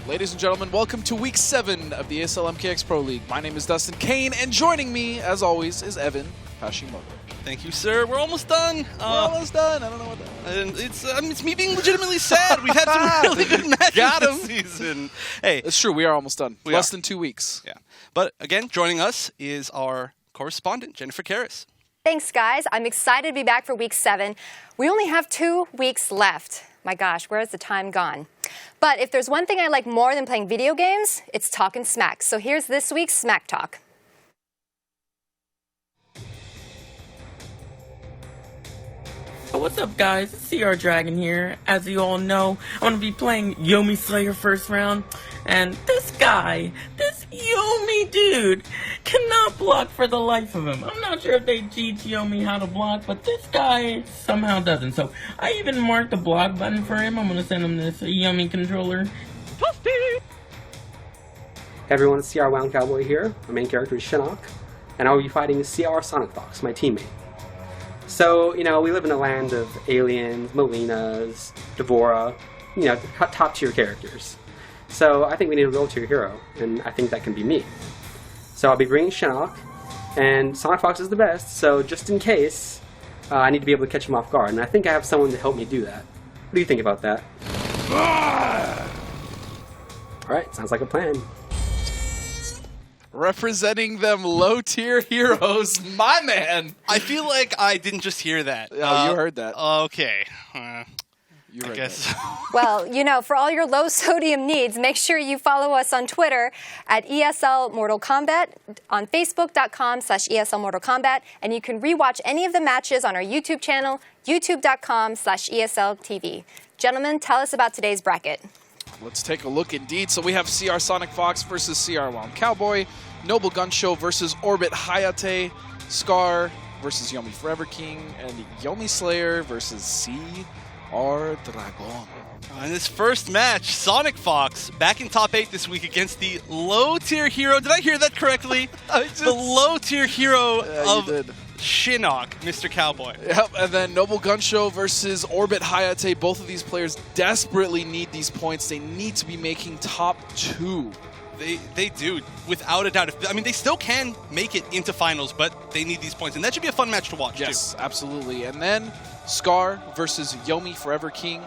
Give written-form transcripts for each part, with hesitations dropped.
Ladies and gentlemen, welcome to Week 7 of the ESL MKX Pro League. My name is Dustin Kane, and joining me, as always, is Evan Hashimoto. Thank you, sir. We're almost done. We're almost done. I don't know what that And it's me being legitimately sad. We've had some really good matches this season. Hey, It's true, we are almost done. Less than 2 weeks. Yeah. But again, joining us is our correspondent, Jennifer Karras. Thanks, guys. I'm excited to be back for Week 7. We only have 2 weeks left. My gosh, where has the time gone? But if there's one thing I like more than playing video games, it's talking smack. So here's this week's Smack Talk. What's up, guys? It's CR Dragon here. As you all know, I'm going to be playing Yomi Slayer first round. And this guy, this Yomi dude, cannot block for the life of him. I'm not sure if they teach Yomi how to block, but this guy somehow doesn't. So I even marked the block button for him. I'm going to send him this Yomi controller. Hey everyone, it's CR Wound Cowboy here. My main character is Shinnok, and I will be fighting CR Sonic Fox, my teammate. So, you know, we live in a land of aliens, Molinas, Devora, you know, top tier characters. So I think we need a low tier hero, and I think that can be me. So I'll be bringing Shinnok, and Sonic Fox is the best, so just in case, I need to be able to catch him off guard, and I think I have someone to help me do that. What do you think about that? Alright, sounds like a plan. Representing them low-tier heroes, my man! I feel like I didn't just hear that. Oh, you heard that. Okay. You heard I guess. that. Well, you know, for all your low sodium needs, make sure you follow us on Twitter at ESL Mortal Kombat, on Facebook.com/ESL Mortal Kombat, and you can rewatch any of the matches on our YouTube channel, YouTube.com/ESL TV. Gentlemen, tell us about today's bracket. Let's take a look indeed. So we have CR Sonic Fox versus CR Wound Cowboy, Noble Gun Show versus Orbit Hayate, Scar versus Yomi Forever King, and Yomi Slayer versus CR Dragon. In this first match, Sonic Fox back in top 8 this week against the low-tier hero. Did I hear that correctly? The low-tier hero of Shinnok, Mr. Cowboy. Yep, and then Noble Gun Show versus Orbit Hayate. Both of these players desperately need these points. They need to be making top 2. They do, without a doubt. I mean, they still can make it into finals, but they need these points. And that should be a fun match to watch, yes, too. Absolutely. And then Scar versus Yomi Forever King.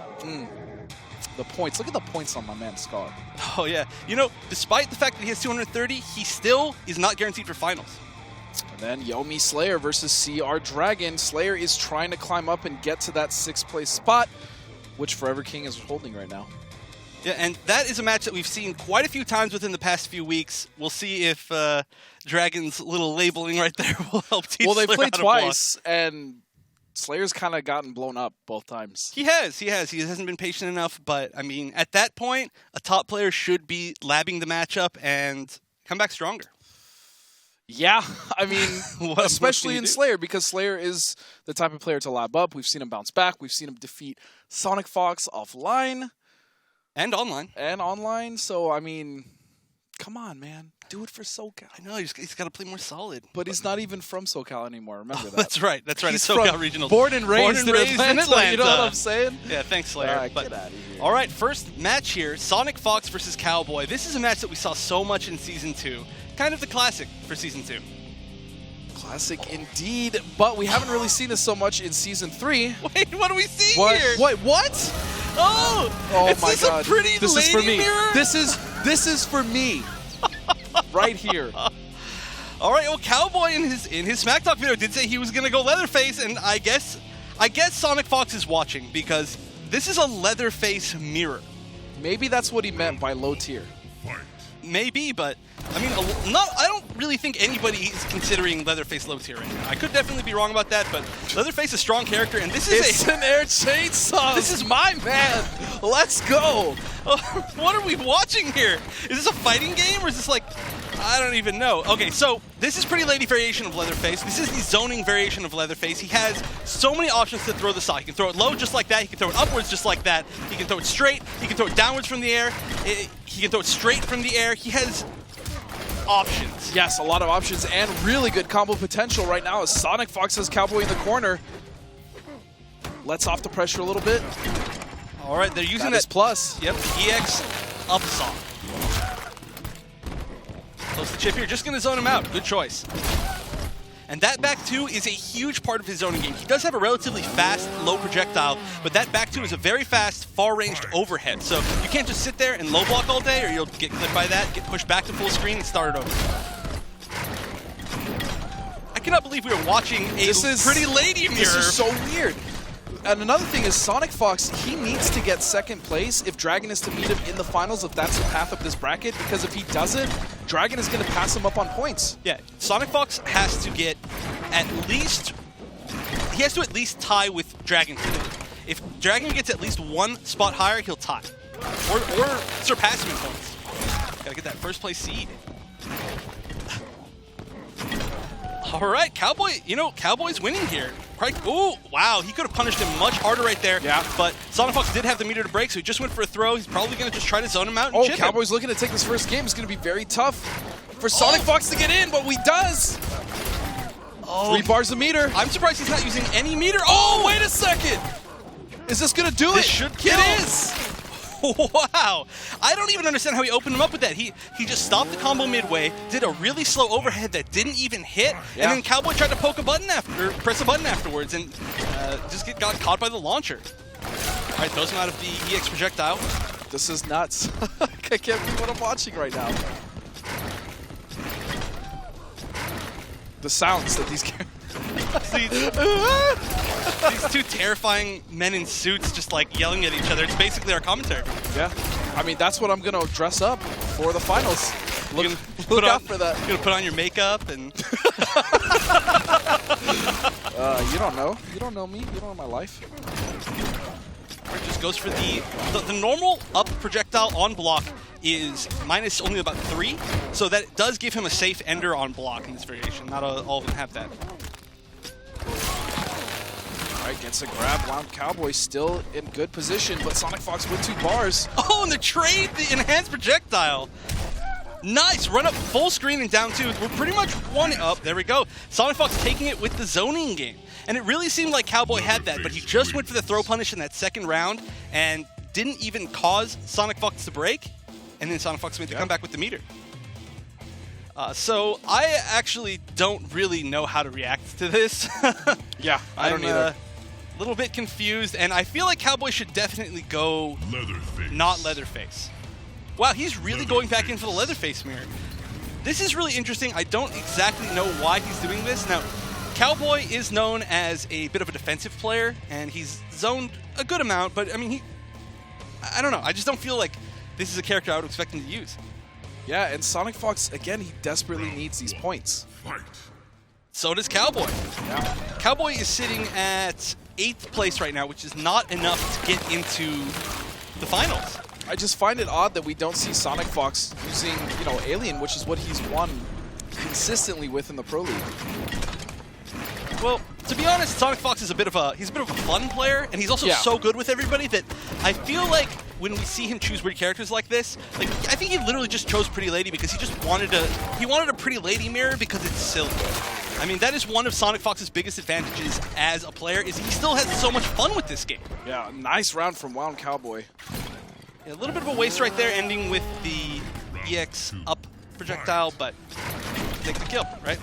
The points. Look at the points on my man, Scar. Oh, yeah. You know, despite the fact that he has 230, he still is not guaranteed for finals. And then Yomi Slayer versus CR Dragon. Slayer is trying to climb up and get to that 6th place spot, which Forever King is holding right now. Yeah, and that is a match that we've seen quite a few times within the past few weeks. We'll see if Dragon's little labeling right there will help teach Well, they Slayer played how to twice, and Slayer's kind of gotten blown up both times. He has. He hasn't been patient enough, but, I mean, at that point, a top player should be labbing the matchup and come back stronger. Yeah, I mean, especially in Slayer, because Slayer is the type of player to lab up. We've seen him bounce back. We've seen him defeat Sonic Fox offline. And online. So, I mean, come on, man. Do it for SoCal. I know, he's got to play more solid. But he's not even from SoCal anymore. Remember that. That's right. He's It's SoCal Regional. Born and raised in Atlanta. You know what I'm saying? Yeah, thanks, Slayer. All right, get out of here. All right, first match here, Sonic Fox versus Cowboy. This is a match that we saw so much in Season 2. Kind of the classic for Season 2. Classic indeed, but we haven't really seen this so much in Season 3. Wait, what are we seeing here? What? Oh Is my this God. a pretty this lady is for me. mirror? This is for me. Right here. All right, well, Cowboy in his Smack Talk video did say he was going to go Leatherface, and I guess Sonic Fox is watching because this is a Leatherface mirror. Maybe that's what he meant by low tier. Maybe, but I mean, I don't really think anybody is considering Leatherface low tier right now. I could definitely be wrong about that, but Leatherface is a strong character, and this is an air chainsaw. This is my man. Let's go. What are we watching here? Is this a fighting game, or is this like, I don't even know. Okay, so this is pretty lady variation of Leatherface. This is the zoning variation of Leatherface. He has so many options to throw the saw. He can throw it low just like that. He can throw it upwards just like that. He can throw it straight. He can throw it downwards from the air. He can throw it straight from the air. He has options. Yes, a lot of options and really good combo potential right now as Sonic Fox has Cowboy in the corner. Lets off the pressure a little bit. All right, they're using that. Plus. Yep, EX up saw. Close the chip here, just going to zone him out. Good choice. And that back two is a huge part of his zoning game. He does have a relatively fast, low projectile, but that back two is a very fast, far-ranged overhead. So you can't just sit there and low block all day, or you'll get clipped by that, get pushed back to full screen, and start it over. I cannot believe we are watching a pretty lady mirror. This is so weird. And another thing is Sonic Fox, he needs to get second place if Dragon is to meet him in the finals, if that's the path of this bracket, because if he doesn't, Dragon is going to pass him up on points. Yeah, Sonic Fox has to get at least tie with Dragon today. If Dragon gets at least one spot higher, he'll tie. Or surpass him in points. Gotta get that first place seed. All right, Cowboy, Cowboy's winning here. Oh, wow, he could have punished him much harder right there. Yeah. But Sonic Fox did have the meter to break, so he just went for a throw. He's probably going to just try to zone him out and chip him. Cowboy's looking to take this first game. It's going to be very tough for Sonic Fox to get in, but he does. 3 bars of meter. I'm surprised he's not using any meter. Oh, wait a second. Is this going to do it? This should kill. It is. Wow. I don't even understand how he opened him up with that. He just stopped the combo midway, did a really slow overhead that didn't even hit, and then Cowboy tried to press a button afterwards, and just got caught by the launcher. All right, throws him out of the EX projectile. This is nuts. I can't believe what I'm watching right now. The sounds that these these two terrifying men in suits just like yelling at each other. It's basically our commentary. Yeah. I mean, that's what I'm going to dress up for the finals. Look out for that. You're going to put on your makeup and... you don't know. You don't know me. You don't know my life. Just goes for the normal up projectile on block is minus only about 3, so that does give him a safe ender on block in this variation. Not all of them have that. All right, gets a grab. Wow, Cowboy still in good position, but Sonic Fox with 2 bars. Oh, and the trade, the enhanced projectile. Nice, run up full screen and down 2. We're pretty much one up. There we go. Sonic Fox taking it with the zoning game. And it really seemed like Cowboy had that, but he just went for the throw punish in that second round and didn't even cause Sonic Fox to break. And then Sonic Fox made the comeback with the meter. So I actually don't really know how to react to this. Yeah, I don't either. A little bit confused, and I feel like Cowboy should definitely go not Leatherface. Wow, he's really going back into the Leatherface mirror. This is really interesting. I don't exactly know why he's doing this. Now, Cowboy is known as a bit of a defensive player, and he's zoned a good amount, but I mean, I don't know. I just don't feel like this is a character I would expect him to use. Yeah, and Sonic Fox, again, he desperately needs these points. So does Cowboy. Yeah. Cowboy is sitting at 8th place right now, which is not enough to get into the finals. I just find it odd that we don't see Sonic Fox using, Alien, which is what he's won consistently with in the Pro League. Well, to be honest, Sonic Fox is a bit of a fun player, and he's also so good with everybody that I feel like when we see him choose weird characters like this, like I think he literally just chose Pretty Lady because he just wanted a Pretty Lady mirror because it's silly. I mean, that is one of Sonic Fox's biggest advantages as a player is he still has so much fun with this game. Yeah, nice round from Wound Cowboy. Yeah, a little bit of a waste right there, ending with the EX up projectile, but take the kill, right?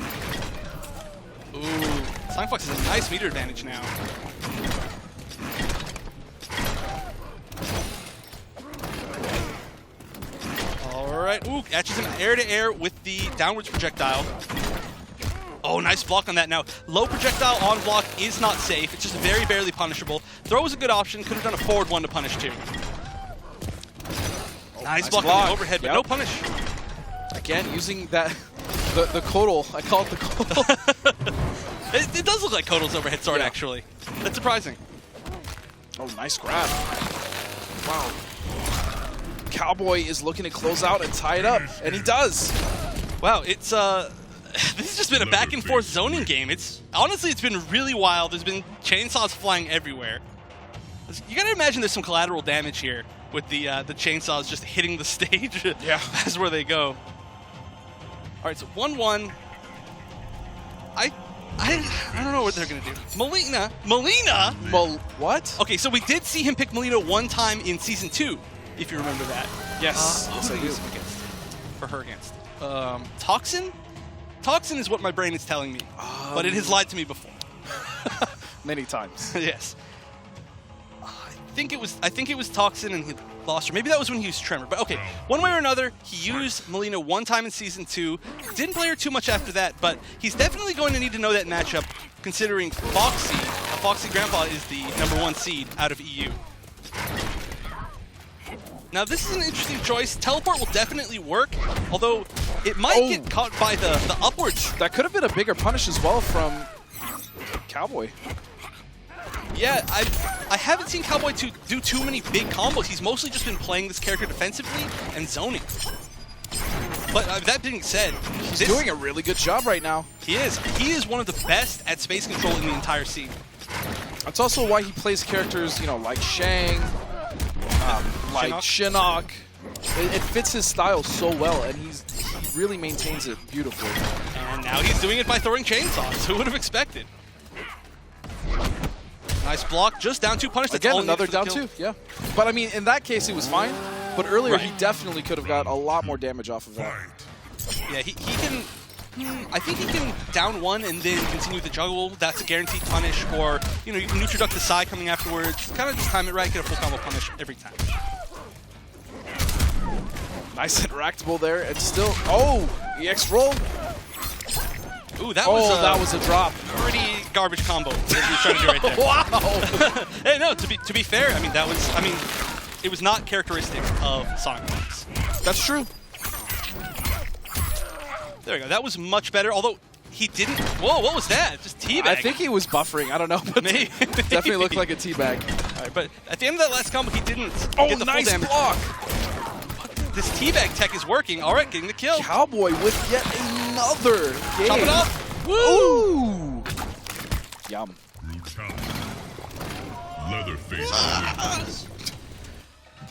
Ooh, Sonic Fox has a nice meter advantage now. All right, ooh, catches him air to air with the downwards projectile. Oh, nice block on that. Now, low projectile on block is not safe. It's just very barely punishable. Throw is a good option. Could have done a forward one to punish too. Nice block on the overhead, but no punish. Again, using that, the Kodal. I call it the Kodal. It does look like Kodal's overhead sword, actually. That's surprising. Oh, nice grab. Wow. Cowboy is looking to close out and tie it up, and he does. Wow, it's this has just been a back and forth zoning game. Honestly, it's been really wild. There's been chainsaws flying everywhere. You gotta imagine there's some collateral damage here with the chainsaws just hitting the stage. Yeah, that's where they go. All right, so 1-1. I don't know what they're gonna do. Melina. What? Okay, so we did see him pick Melina one time in Season 2, if you remember that. Yes. Who did he use him against? Or her against? Toxin? Toxin is what my brain is telling me, but it has lied to me before. Many times. Yes. I think it was Toxin and he lost her. Maybe that was when he used Tremor. But okay, one way or another, he used Melina one time in Season 2. Didn't play her too much after that, but he's definitely going to need to know that matchup, considering Foxy Grandpa is the #1 seed out of EU. Now this is an interesting choice. Teleport will definitely work, although it might get caught by the upwards. That could have been a bigger punish as well from Cowboy. Yeah, I haven't seen Cowboy do too many big combos. He's mostly just been playing this character defensively and zoning. But that being said, he's doing a really good job right now. He is. He is one of the best at space control in the entire scene. That's also why he plays characters, you know, like Shang, like Shinnok. It fits his style so well, and he really maintains it beautifully. And now he's doing it by throwing chainsaws. Who would have expected? Nice block, just down 2 punish. That's Again, all another down 2, yeah. But I mean, in that case, he was fine. But earlier, he definitely could have got a lot more damage off of that. Yeah, he can. I think he can down 1 and then continue the juggle. That's a guaranteed punish. Or, you know, you can neutral duck the side coming afterwards. Kind of just time it right, get a full combo punish every time. Nice interactable there, and still. Oh, EX roll. Ooh, that was a drop. Pretty garbage combo that he was trying to do right there. Wow. Hey, no, to be fair, I mean, it was not characteristic of Sonic Fox. That's true. There we go. That was much better, although he didn't. Whoa, what was that? Just teabag. I think he was buffering. I don't know, but Maybe. definitely looked like a teabag. All right, but at the end of that last combo, he didn't get the nice full damage. block. This teabag tech is working. All right, getting the kill. Cowboy with yet another game. Chop it off. Woo! Ooh. Yum. Leatherface.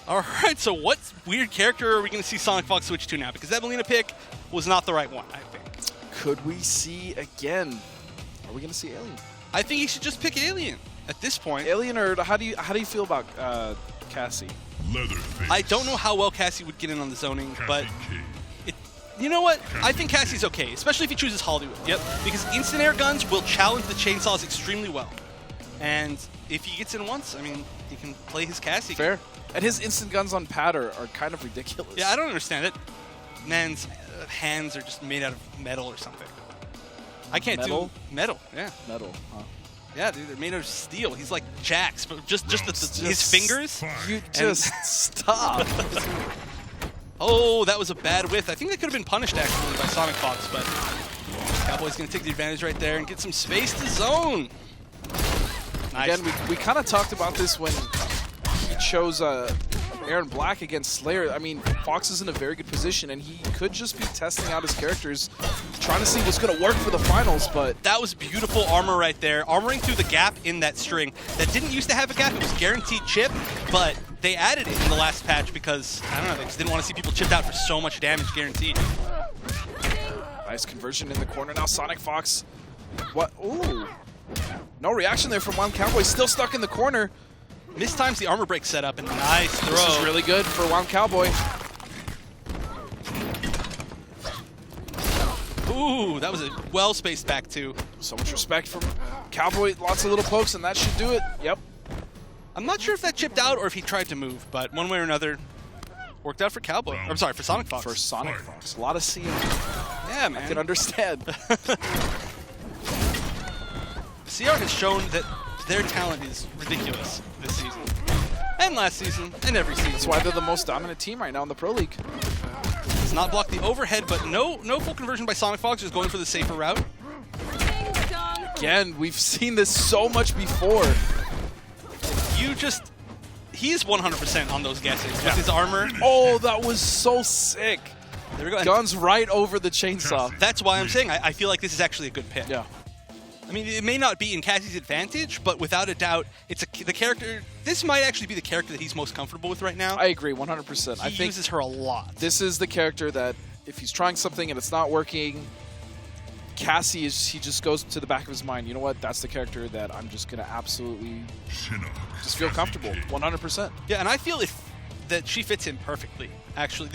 All right, so what weird character are we going to see Sonic Fox switch to now? Because that Melina pick was not the right one, I think. Could we see again? Are we going to see Alien? I think he should just pick Alien at this point. Alien, or how do you feel about Cassie? Leatherface. I don't know how well Cassie would get in on the zoning, but you know what? I think Cassie's okay, especially if he chooses Hollywood. Yep, because instant air guns will challenge the chainsaws extremely well. And if he gets in once, I mean, he can play his Cassie. Fair. And his instant guns on pad are kind of ridiculous. Yeah, I don't understand it. Man's hands are just made out of metal or something. I can't do metal. Yeah. Metal, huh? Yeah, dude, they're made out of steel. He's like Jax, but just his fingers. You just stop. Oh, that was a bad whiff. I think that could have been punished actually by Sonic Fox, but Cowboy's gonna take the advantage right there and get some space to zone. Nice. Again, we kind of talked about this when he chose Aaron Black against Slayer. I mean, Fox is in a very good position, and he could just be testing out his characters, trying to see what's going to work for the finals, but... That was beautiful armor right there, armoring through the gap in that string. That didn't used to have a gap, it was guaranteed chip, but they added it in the last patch because, I don't know, they just didn't want to see people chipped out for so much damage guaranteed. Nice conversion in the corner. Now Sonic Fox, what? Ooh. No reaction there from Wild Cowboy, still stuck in the corner. Mistimes the armor break setup, and nice throw. This is really good for Wild Cowboy. Ooh, that was a well-spaced back two. So much respect from Cowboy. Lots of little pokes, and that should do it. Yep. I'm not sure if that chipped out or if he tried to move, but one way or another, worked out for Cowboy. I'm sorry, for Sonic Fox. For Sonic Fox. A lot of CM. Yeah, man. I can understand. CR has shown that their talent is ridiculous this season. And last season, and every season. That's why they're the most dominant team right now in the Pro League. Does not block the overhead, but no full conversion by Sonic Fox, just going for the safer route. Again, we've seen this so much before. He is 100% on those guesses with his armor. Oh, that was so sick. There we go. Guns right over the chainsaw. That's why I'm saying I feel like this is actually a good pick. Yeah. I mean, it may not be in Cassie's advantage, but without a doubt, it's the character. This might actually be the character that he's most comfortable with right now. I agree, 100%. He uses her a lot. This is the character that if he's trying something and it's not working, Cassie he just goes to the back of his mind. You know what? That's the character that I'm just gonna absolutely just feel comfortable, 100%. Yeah, and I feel that she fits him perfectly. Actually,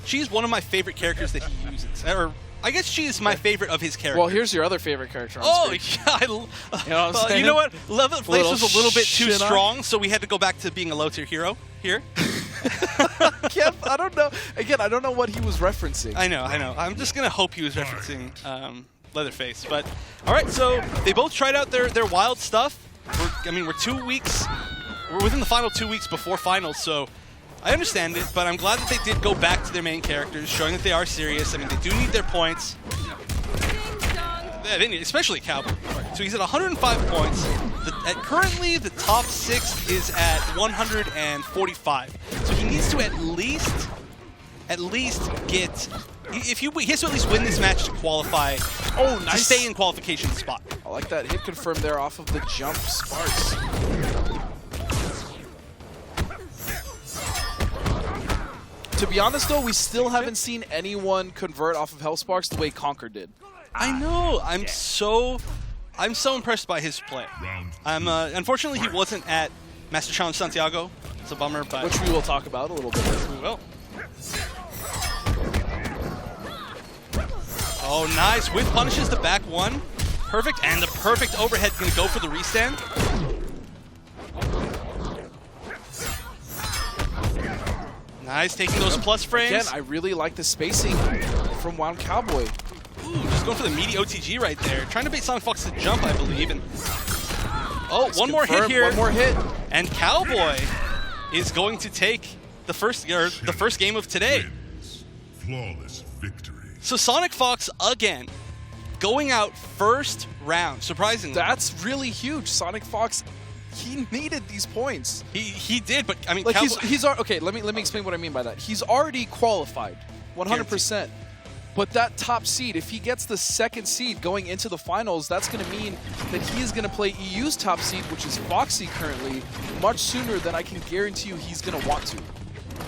she's one of my favorite characters that he uses. Or I guess she is my favorite of his characters. Well, here's your other favorite character on Oh, screen. yeah. You know what I'm saying? You know what? Leatherface was a little bit too Shinnok. strong, so we had to go back to being a low-tier hero here. I don't know. Again, I don't know what he was referencing. I know. I'm just going to hope he was referencing Leatherface. But, all right, so they both tried out their wild stuff. We're 2 weeks. We're within the final 2 weeks before finals, so I understand it, but I'm glad that they did go back to their main characters, showing that they are serious. I mean, they do need their points. They need, especially Cowboy. So he's at 105 points. Currently, the top 6 is at 145. So he needs to at least get. He has to at least win this match to qualify. Oh, nice. To stay in qualification spot. I like that hit confirmed there off of the jump Sparks. To be honest, though, we still haven't seen anyone convert off of Hellsparks the way Conquer did. I know. I'm so impressed by his play. Unfortunately, he wasn't at Master Challenge Santiago. It's a bummer, but Which we will talk about a little bit later. we will. Oh, nice. Whip punishes the back one. Perfect, and the perfect overhead going to go for the restand. Nice, taking those plus frames. Again, I really like the spacing from Wound Cowboy. Ooh, just going for the meaty OTG right there. Trying to bait Sonic Fox to jump, I believe. And oh, one more hit here. One more hit. And Cowboy is going to take the first game of today. Wins. Flawless victory. So Sonic Fox again going out first round, surprisingly. That's really huge. Sonic Fox, he needed these points. He did, but I mean, Like Cowboy, he's okay. Let me explain what I mean by that. He's already qualified, 100%. But that top seed, if he gets the second seed going into the finals, that's going to mean that he is going to play EU's top seed, which is Foxy currently, much sooner than I can guarantee you he's going to want to.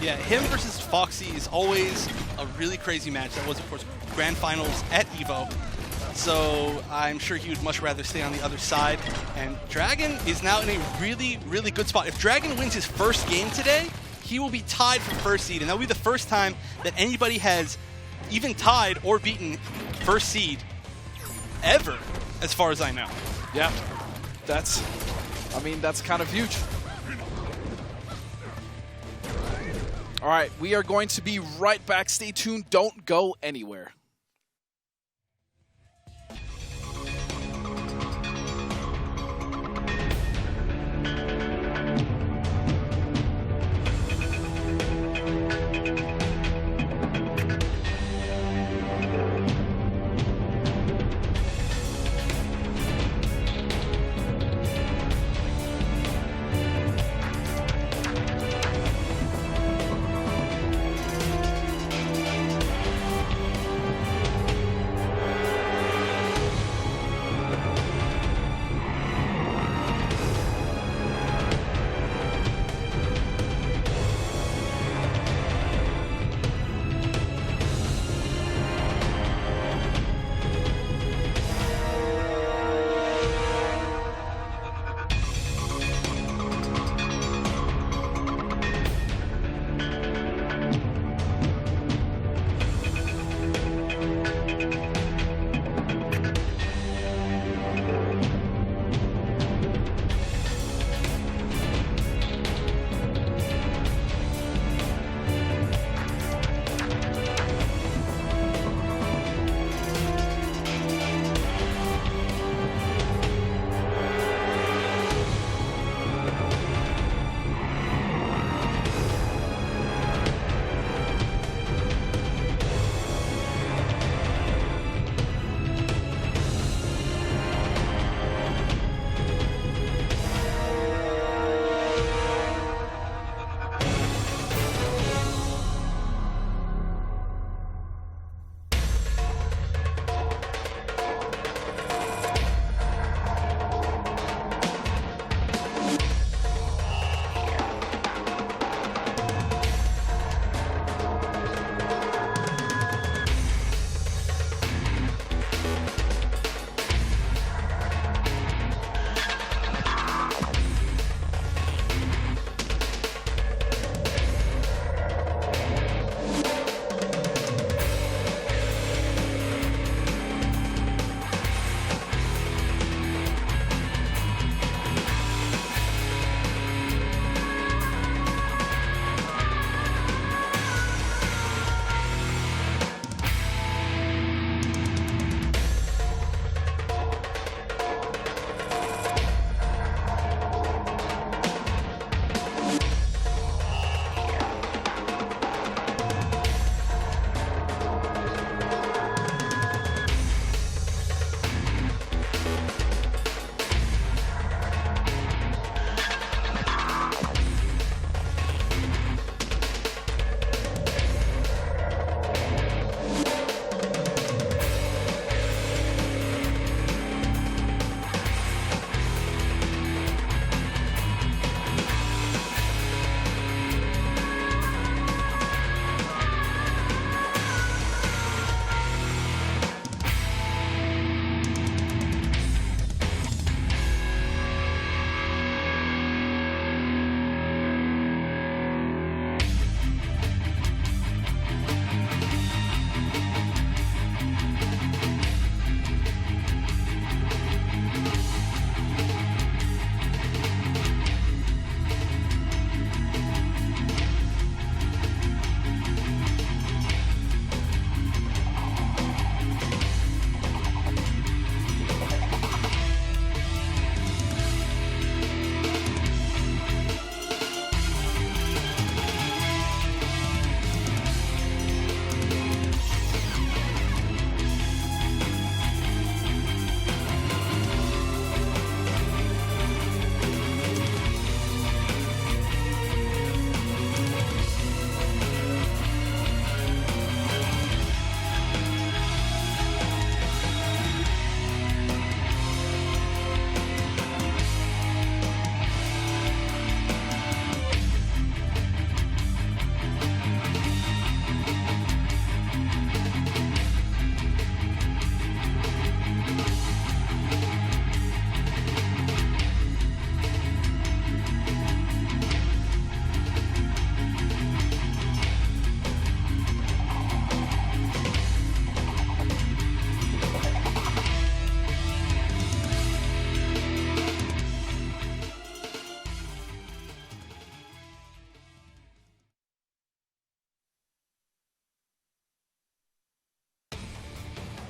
yeah, him versus Foxy is always a really crazy match. That was, of course, Grandfinals at EVO. So I'm sure he would much rather stay on the other side. And Dragon is now in a really, really good spot. If Dragon wins his first game today, he will be tied for first seed. And that will be the first time that anybody has even tied or beaten first seed ever, as far as I know. Yeah, that's kind of huge. All right, we are going to be right back. Stay tuned. Don't go anywhere.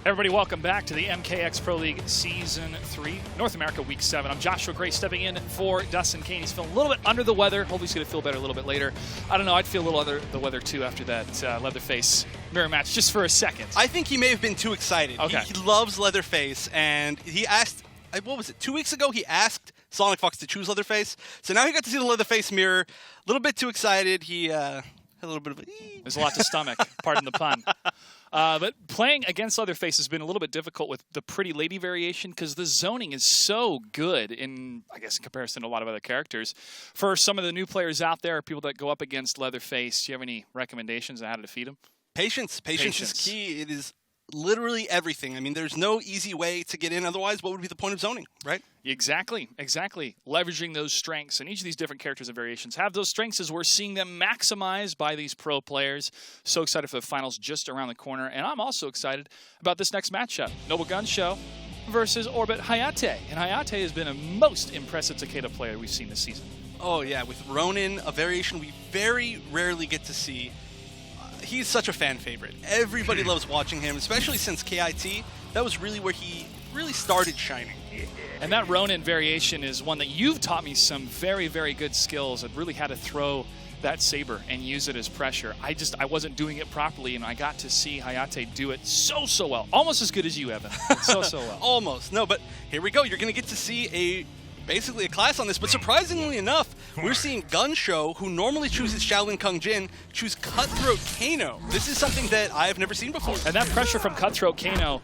Everybody, welcome back to the MKX Pro League Season 3, North America Week 7. I'm Joshua Gray stepping in for Dustin Kane. He's feeling a little bit under the weather. Hope he's going to feel better a little bit later. I don't know, I'd feel a little under the weather too after that Leatherface mirror match, just for a second. I think he may have been too excited. Okay. He loves Leatherface, and he asked, what was it, 2 weeks ago? He asked Sonic Fox to choose Leatherface. So now he got to see the Leatherface mirror. A little bit too excited. He had a little bit of a... There's a lot to stomach, pardon the pun. But playing against Leatherface has been a little bit difficult with the Pretty Lady variation because the zoning is so good in, I guess, in comparison to a lot of other characters. For some of the new players out there, people that go up against Leatherface, do you have any recommendations on how to defeat him? Patience. Patience is key. It is literally everything. I mean, there's no easy way to get in. Otherwise, what would be the point of zoning, right? Exactly. Leveraging those strengths, and each of these different characters and variations have those strengths as we're seeing them maximized by these pro players. So excited for the finals just around the corner, and I'm also excited about this next matchup. Noble Gun Show versus Orbit Hayate, and Hayate has been a most impressive Takeda player we've seen this season. Oh yeah, with Ronin, a variation we very rarely get to see. He's such a fan favorite. Everybody loves watching him, especially since KIT. That was really where he really started shining. And that Ronin variation is one that you've taught me some very, very good skills and really how to throw that saber and use it as pressure. I wasn't doing it properly, and I got to see Hayate do it so well. Almost as good as you, Evan. So well. Almost. No, but here we go. You're going to get to see basically a class on this, but surprisingly enough, we're seeing Gun Show, who normally chooses Shaolin Kung Jin, choose Cutthroat Kano. This is something that I have never seen before. And that pressure from Cutthroat Kano,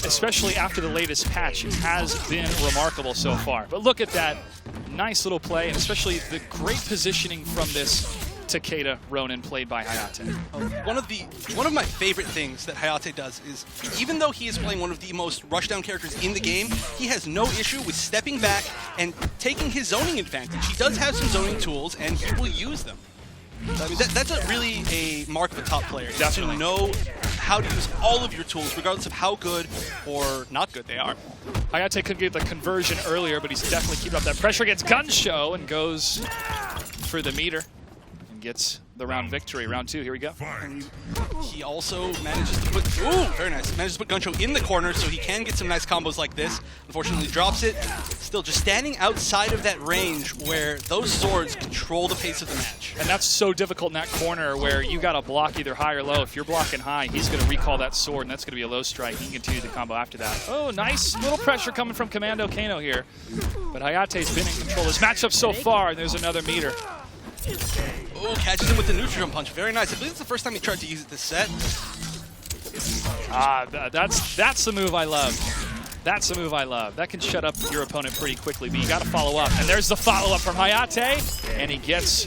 especially after the latest patch, has been remarkable so far. But look at that nice little play, and especially the great positioning from this Takeda Ronin played by Hayate. One of my favorite things that Hayate does is, even though he is playing one of the most rushdown characters in the game, he has no issue with stepping back and taking his zoning advantage. He does have some zoning tools, and he will use them. I mean, that's really a mark of a top player. Definitely. To know how to use all of your tools, regardless of how good or not good they are. Hayate couldn't get the conversion earlier, but he's definitely keeping up that pressure against Gun Show and goes for the meter. Gets the round victory. Round 2, here we go. And he also manages to put, very nice. Manages to put Gun Show in the corner so he can get some nice combos like this. Unfortunately, drops it. Still just standing outside of that range where those swords control the pace of the match. And that's so difficult in that corner where you got to block either high or low. If you're blocking high, he's going to recall that sword, and that's going to be a low strike. He can continue the combo after that. Oh, nice little pressure coming from Commando Kano here. But Hayate's been in control. This matchup so far, and there's another meter. Oh, catches him with the neutral jump punch. Very nice. I believe it's the first time he tried to use it this set. That's the move I love. That's the move I love. That can shut up your opponent pretty quickly, but you got to follow up. And there's the follow-up from Hayate, and he gets...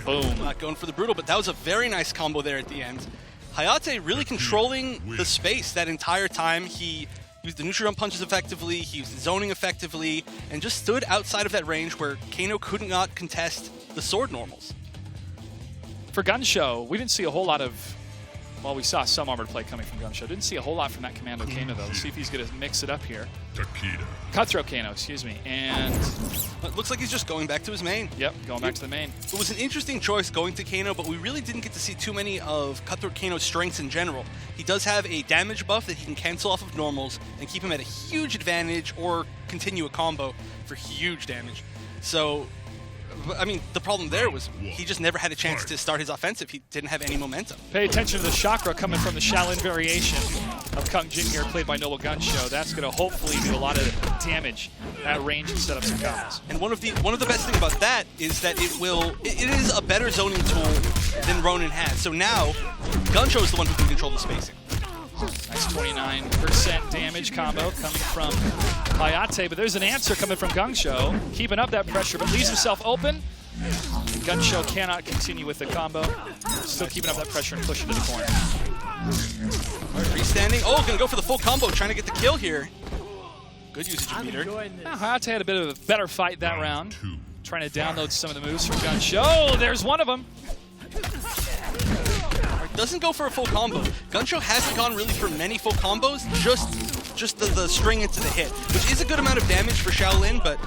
Boom. Not going for the brutal, but that was a very nice combo there at the end. Hayate really controlling the space that entire time. He used the neutral jump punches effectively, he used the zoning effectively, and just stood outside of that range where Kano could not contest the sword normals. For Gun Show, we didn't see a whole lot of... Well, we saw some armored play coming from Gun Show. Didn't see a whole lot from that Commando Kano, though. Let's see if he's going to mix it up here. Cutthroat Kano, excuse me. And... It looks like he's just going back to his main. Yep, going back to the main. It was an interesting choice going to Kano, but we really didn't get to see too many of Cutthroat Kano's strengths in general. He does have a damage buff that he can cancel off of normals and keep him at a huge advantage or continue a combo for huge damage. So, I mean, the problem there was he just never had a chance to start his offensive. He didn't have any momentum. Pay attention to the chakra coming from the Shaolin variation of Kung Jin here, played by Noble Gun Show. That's going to hopefully do a lot of damage at range and set up some combos. And one of the best things about that is that it is a better zoning tool than Ronin has. So now, Gun Show is the one who can control the spacing. Nice 29% damage combo coming from Hayate, but there's an answer coming from Gun Show, keeping up that pressure, but leaves himself open. Gun Show cannot continue with the combo. Still keeping up that pressure and pushing to the corner. All right, freestanding. Oh, gonna go for the full combo, trying to get the kill here. Good usage of meter. Hayate had a bit of a better fight that round, trying to download some of the moves from Gun Show. Oh, there's one of them. Doesn't go for a full combo. Gun Show hasn't gone really for many full combos, just the string into the hit, which is a good amount of damage for Shaolin, but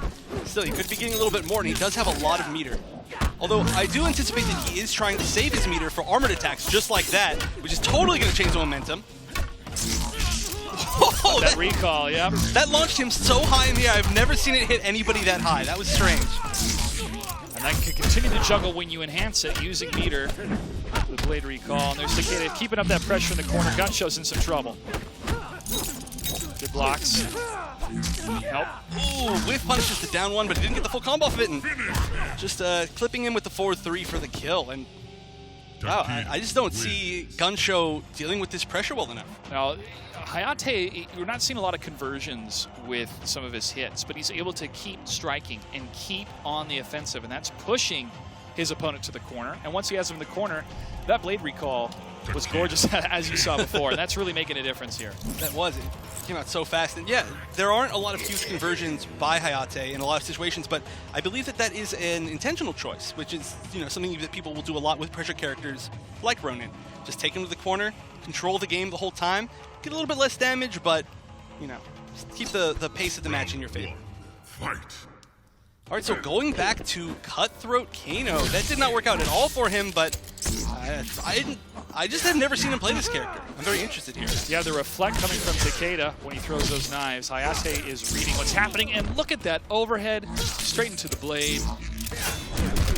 still, he could be getting a little bit more, and he does have a lot of meter. Although I do anticipate that he is trying to save his meter for armored attacks just like that, which is totally going to change the momentum. Oh, that recall, yeah. That launched him so high in the air. I've never seen it hit anybody that high. That was strange. And that can continue to juggle when you enhance it using meter. The blade recall. And there's Takeda keeping up that pressure in the corner. Gunshow's in some trouble. Good blocks. Nope. Ooh, whiff punishes the down one, but he didn't get the full combo off of it. And just clipping him with the forward 3 for the kill. And wow, I just don't see Gunshow dealing with this pressure well enough. Now, Hayate, you're not seeing a lot of conversions with some of his hits, but he's able to keep striking and keep on the offensive, and that's pushing his opponent to the corner. And once he has him in the corner, that blade recall was gorgeous, as you saw before, and that's really making a difference here. That was it. Came out so fast. And yeah, there aren't a lot of huge conversions by Hayate in a lot of situations, but I believe that that is an intentional choice, which is, you know, something that people will do a lot with pressure characters like Ronin. Just take him to the corner, control the game the whole time, get a little bit less damage, but, you know, just keep the pace of the match in your favor. Fight. All right, so going back to Cutthroat Kano. That did not work out at all for him, but I just have never seen him play this character. I'm very interested here. Yeah, the reflect coming from Takeda when he throws those knives. Hayate is reading what's happening, and look at that overhead straight into the blade.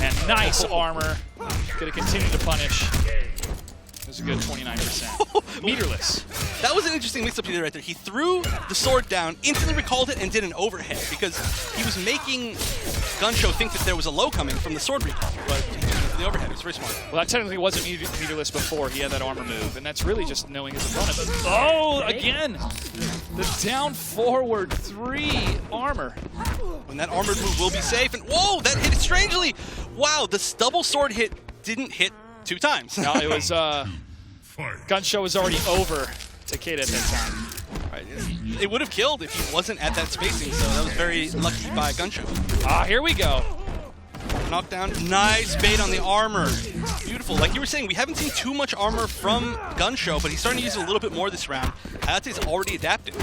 And nice armor. Going to continue to punish. It was a good 29%. Meterless. That was an interesting mix-up he did right there. He threw the sword down, instantly recalled it, and did an overhead because he was making Gunshow think that there was a low coming from the sword recall, but he just went for the overhead. It was very smart. Well, that technically wasn't meterless before. He had that armor move, and that's really just knowing his opponent. But, oh, again, the down forward 3 armor. And that armored move will be safe, and whoa, that hit strangely. Wow, the double sword hit didn't hit 2 times. No, it was, Gunshow was already over Takeda at that time. Right, it would have killed if he wasn't at that spacing, so that was very lucky by Gunshow. Ah, here we go. Knockdown, nice bait on the armor. Beautiful. Like you were saying, we haven't seen too much armor from Gunshow, but he's starting to use it a little bit more this round. Hayate's already adapted.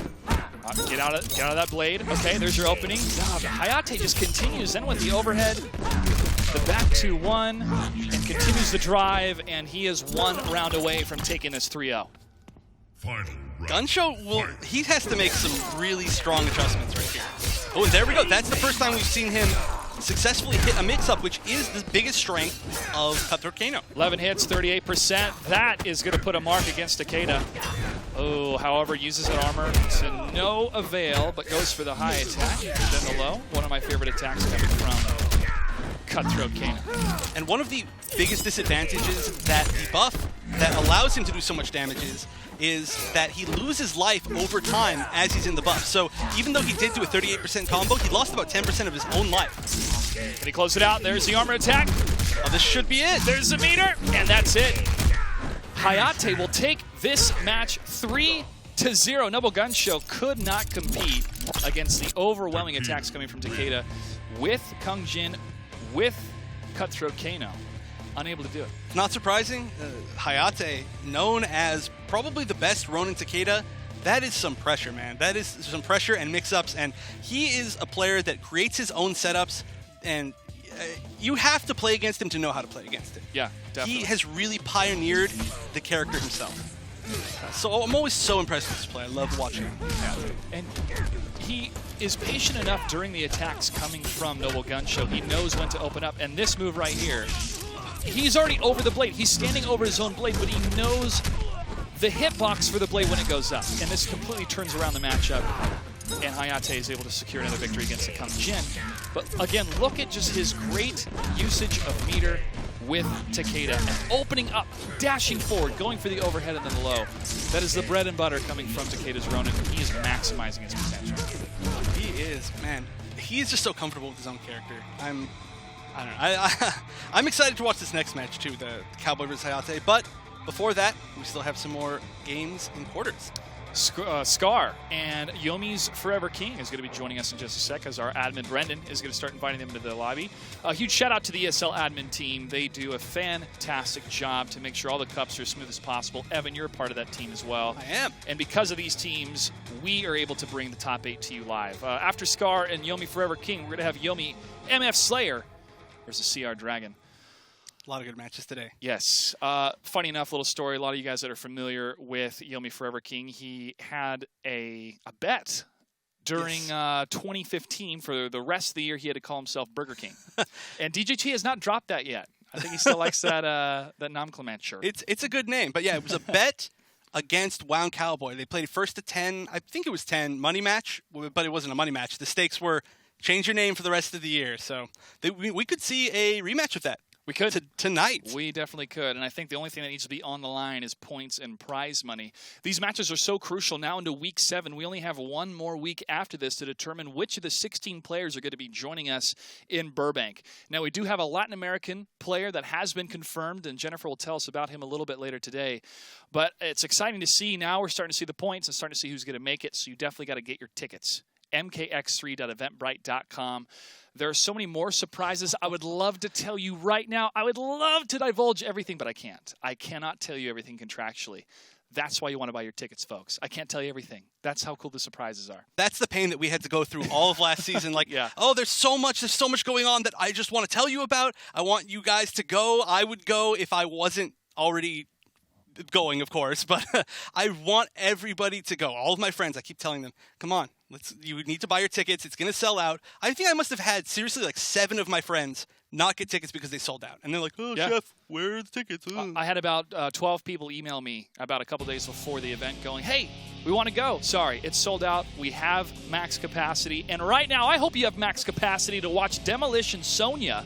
Get out of that blade. Okay, there's your opening. Hayate just continues then with the overhead. The back 2-1 and continues the drive, and he is 1 round away from taking this 3-0. Gunshow he has to make some really strong adjustments right here. Oh, and there we go. That's the first time we've seen him successfully hit a mix-up, which is the biggest strength of Cutthroat Kano. 11 hits, 38%. That is going to put a mark against Takeda. Oh, however, uses that armor to no avail, but goes for the high attack, then the low. One of my favorite attacks coming from Cutthroat Kano. And one of the biggest disadvantages that the buff that allows him to do so much damage is that he loses life over time as he's in the buff. So even though he did do a 38% combo, he lost about 10% of his own life. Can he close it out? There's the armor attack. Oh, this should be it. There's the meter, and that's it. Hayate will take this match 3-0. Noble Gunshow could not compete against the overwhelming attacks coming from Takeda with Kung Jin, with Cutthroat Kano. Unable to do it. Not surprising. Hayate, known as probably the best Ronin Takeda, that is some pressure, man. That is some pressure and mix-ups, and he is a player that creates his own setups, and you have to play against him to know how to play against him. Yeah, definitely. He has really pioneered the character himself. So I'm always so impressed with this play. I love watching him. Yeah. And he is patient enough during the attacks coming from Noble Gunshow. He knows when to open up, and this move right here, he's already over the blade. He's standing over his own blade, but he knows the hitbox for the blade when it goes up. And this completely turns around the matchup, and Hayate is able to secure another victory against the Kung Jin. But again, look at just his great usage of meter with Takeda, and opening up, dashing forward, going for the overhead and then the low. That is the bread and butter coming from Takeda's Ronin. He is maximizing his potential. He is, man. He is just so comfortable with his own character. I don't know. I'm excited to watch this next match too, the Cowboy vs. Hayate. But before that, we still have some more games in quarters. Scar and Yomi's Forever King is going to be joining us in just a sec, as our admin Brendan is going to start inviting them into the lobby. A huge shout out to the ESL admin team. They do a fantastic job to make sure all the cups are as smooth as possible. Evan, you're a part of that team as well. I am. And because of these teams, we are able to bring the top 8 to you live. After Scar and Yomi Forever King, we're going to have Yomi MF Slayer versus CR Dragon. A lot of good matches today. Yes. Funny enough, little story. A lot of you guys that are familiar with Yomi Forever King, he had a bet during 2015. For the rest of the year, he had to call himself Burger King. And DJT has not dropped that yet. I think he still likes that Nam Clement shirt. It's a good name. But yeah, it was a bet against Wound Cowboy. They played first to 10. I think it was 10 money match, but it wasn't a money match. The stakes were change your name for the rest of the year. So we could see a rematch of that. We could. Tonight. We definitely could. And I think the only thing that needs to be on the line is points and prize money. These matches are so crucial now into Week 7. We only have one more week after this to determine which of the 16 players are going to be joining us in Burbank. Now, we do have a Latin American player that has been confirmed, and Jennifer will tell us about him a little bit later today. But it's exciting to see. Now we're starting to see the points and starting to see who's going to make it, so you definitely got to get your tickets. mkx3.eventbrite.com. There are so many more surprises I would love to tell you right now. I would love to divulge everything, but I can't. I cannot tell you everything contractually. That's why you want to buy your tickets, folks. I can't tell you everything. That's how cool the surprises are. That's the pain that we had to go through all of last season. Like, oh, there's so much going on that I just want to tell you about. I want you guys to go. I would go if I wasn't already going, of course, but I want everybody to go. All of my friends, I keep telling them, come on, you need to buy your tickets. It's going to sell out. I think I must have had seriously like 7 of my friends not get tickets because they sold out. And they're like, oh, Chef, where are the tickets? I had about 12 people email me about a couple days before the event going, hey, we want to go. Sorry, it's sold out. We have max capacity. And right now, I hope you have max capacity to watch Demolition Sonya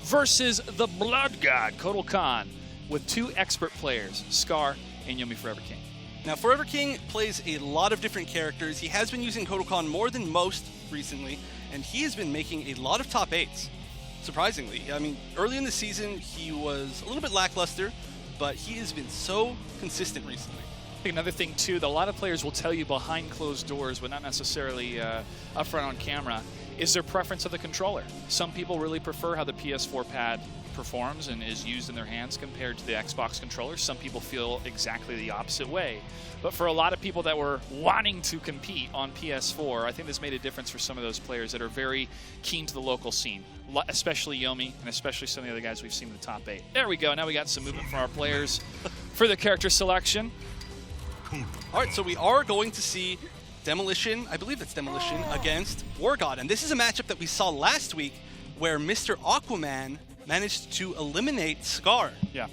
versus the Blood God, Kotal Khan, with 2 expert players, Scar and Yomi Forever King. Now, Forever King plays a lot of different characters. He has been using Kotal Khan more than most recently, and he has been making a lot of top 8s, surprisingly. I mean, early in the season, he was a little bit lackluster, but he has been so consistent recently. I think another thing, too, that a lot of players will tell you behind closed doors, but not necessarily up front on camera, is their preference of the controller. Some people really prefer how the PS4 pad performs and is used in their hands compared to the Xbox controller. Some people feel exactly the opposite way. But for a lot of people that were wanting to compete on PS4, I think this made a difference for some of those players that are very keen to the local scene, especially Yomi and especially some of the other guys we've seen in the top 8. There we go. Now we got some movement from our players for the character selection. All right, so we are going to see Demolition, I believe that's Demolition, against War God. And this is a matchup that we saw last week where Mr. Aquaman managed to eliminate Scar. Yeah.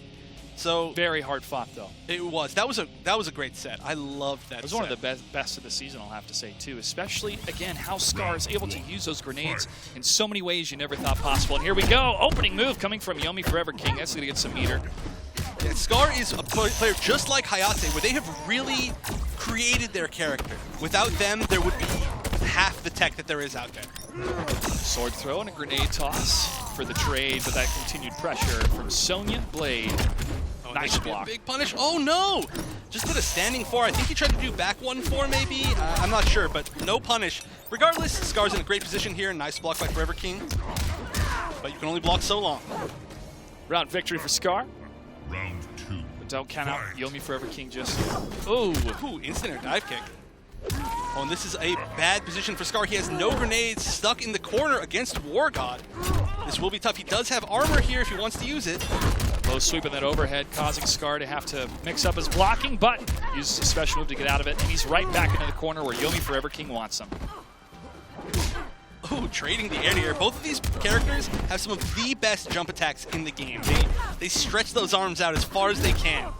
So very hard fought, though. It was. That was a great set. I loved that. It was one of the best of the season, I'll have to say, too. Especially, again, how Scar is able to use those grenades in so many ways you never thought possible. And here we go. Opening move coming from Yomi Forever King. That's going to get some meter. Yeah, Scar is a player just like Hayate, where they have really created their character. Without them, there would be half the tech that there is out there. Sword throw and a grenade toss for the trade, but that continued pressure from Sonya Blade. Oh, nice block. Big punish. Oh, no! Just did a standing 4. I think he tried to do back 1-4 maybe. I'm not sure, but no punish. Regardless, Scar's in a great position here. Nice block by Forever King. But you can only block so long. Round victory for Scar. Round 2. But don't count out Yomi Forever King just... Ooh, instant air dive kick. Oh, and this is a bad position for Scar. He has no grenades, stuck in the corner against War God. This will be tough. He does have armor here if he wants to use it. Low sweep in that overhead, causing Scar to have to mix up his blocking, but uses a special move to get out of it, and he's right back into the corner where Yomi Forever King wants him. Ooh, trading the air-to-air. Both of these characters have some of the best jump attacks in the game. They stretch those arms out as far as they can.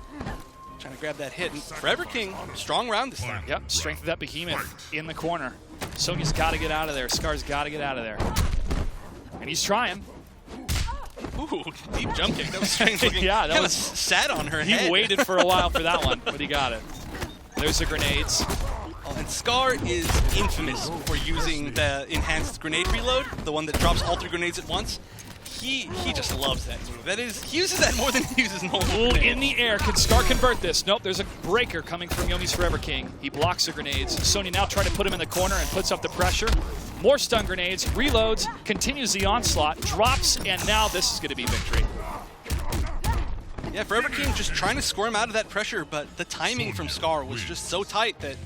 Trying to grab that hit. And Forever King, strong round this time. Yep, strength of that behemoth in the corner. Sonya's got to get out of there. Scar's got to get out of there. And he's trying. Ooh, deep jump kick. That was strange looking. Yeah, that was sat on her head. He waited for a while for that one, but he got it. There's the grenades. And Scar is infamous for using the enhanced grenade reload, the one that drops all 3 grenades at once. He just loves that move. That is, he uses that more than he uses normal grenades. In the air, can Scar convert this? Nope, there's a breaker coming from Yomi's Forever King. He blocks the grenades. Sonya now trying to put him in the corner and puts up the pressure. More stun grenades, reloads, continues the onslaught, drops, and now this is going to be victory. Yeah, Forever King just trying to score him out of that pressure, but the timing from Scar was just so tight that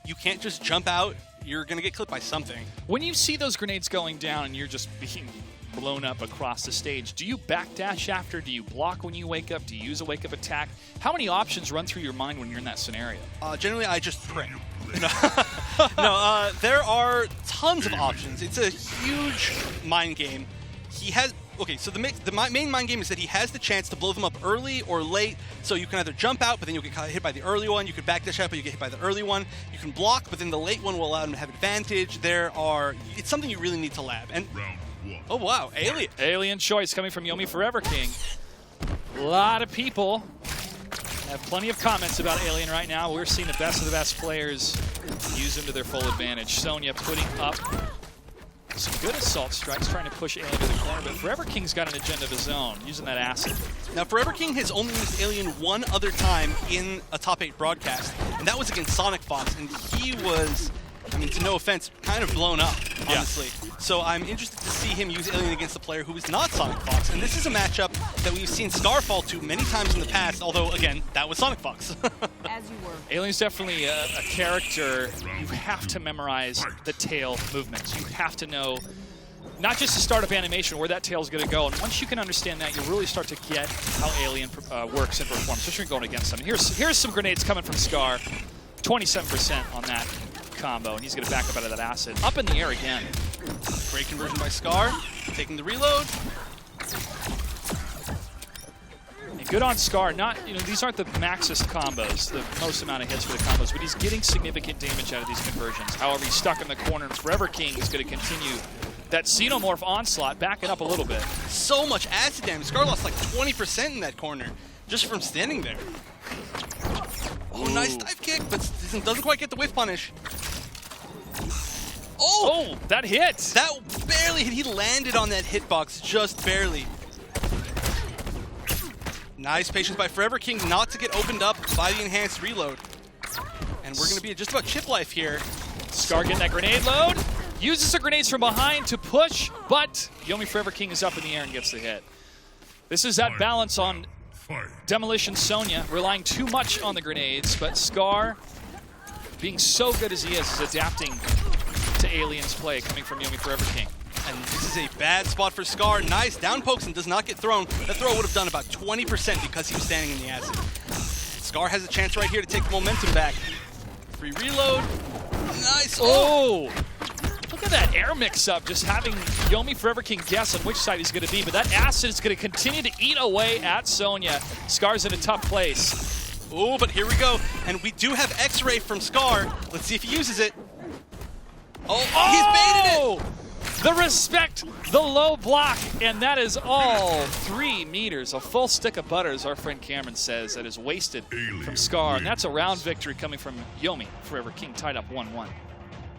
you can't just jump out. You're going to get clipped by something. When you see those grenades going down and you're just being blown up across the stage. Do you backdash after? Do you block when you wake up? Do you use a wake-up attack? How many options run through your mind when you're in that scenario? Generally, I just pray. No, there are tons of options. It's a huge mind game. He has... Okay, so the main mind game is that he has the chance to blow them up early or late, so you can either jump out, but then you'll get hit by the early one. You could backdash out, but you get hit by the early one. You can block, but then the late one will allow him to have advantage. It's something you really need to lab. And oh wow, Alien. Alien choice coming from Yomi Forever King. A lot of people have plenty of comments about Alien right now. We're seeing the best of the best players use him to their full advantage. Sonya putting up some good assault strikes, trying to push Alien to the corner, but Forever King's got an agenda of his own, using that acid. Now, Forever King has only used Alien one other time in a top 8 broadcast, and that was against Sonic Fox, and he was, I mean, to no offense, kind of blown up, honestly. Yeah. So I'm interested to see him use Alien against a player who is not Sonic Fox, and this is a matchup that we've seen Scar fall to many times in the past, although, again, that was Sonic Fox. As you were. Alien's definitely a character. You have to memorize the tail movements. You have to know not just the start of animation, where that tail is going to go, and once you can understand that, you'll really start to get how Alien works and performs, especially going against them. Here's some grenades coming from Scar, 27% on that combo, and he's going to back up out of that acid. Up in the air again. Great conversion by Scar, taking the reload. And good on Scar. These aren't the maxest combos, the most amount of hits for the combos, but he's getting significant damage out of these conversions. However, he's stuck in the corner, and Forever King is going to continue that Xenomorph onslaught, backing up a little bit. So much acid damage. Scar lost like 20% in that corner just from standing there. Oh, nice dive kick, but doesn't quite get the whiff punish. Oh, that hit! That barely hit. He landed on that hitbox, just barely. Nice patience by Forever King not to get opened up by the enhanced reload. And we're going to be at just about chip life here. Scar getting that grenade load. Uses the grenades from behind to push, but Yomi Forever King is up in the air and gets the hit. This is that balance on Demolition Sonya, relying too much on the grenades, but Scar, being so good as he is adapting to Alien's play coming from Yomi Forever King. And this is a bad spot for Scar. Nice down pokes and does not get thrown. That throw would have done about 20% because he was standing in the acid. Scar has a chance right here to take the momentum back. Free reload. Nice. Oh! Look at that air mix-up, just having Yomi Forever King guess on which side he's going to be, but that acid is going to continue to eat away at Sonya. Scar's in a tough place. Oh, but here we go. And we do have X-Ray from Scar. Let's see if he uses it. Oh, he's baited it! The respect, the low block, and that is all 3 meters. A full stick of butter, as our friend Cameron says, that is wasted from Scar. And that's a round victory coming from Yomi Forever King, tied up 1-1.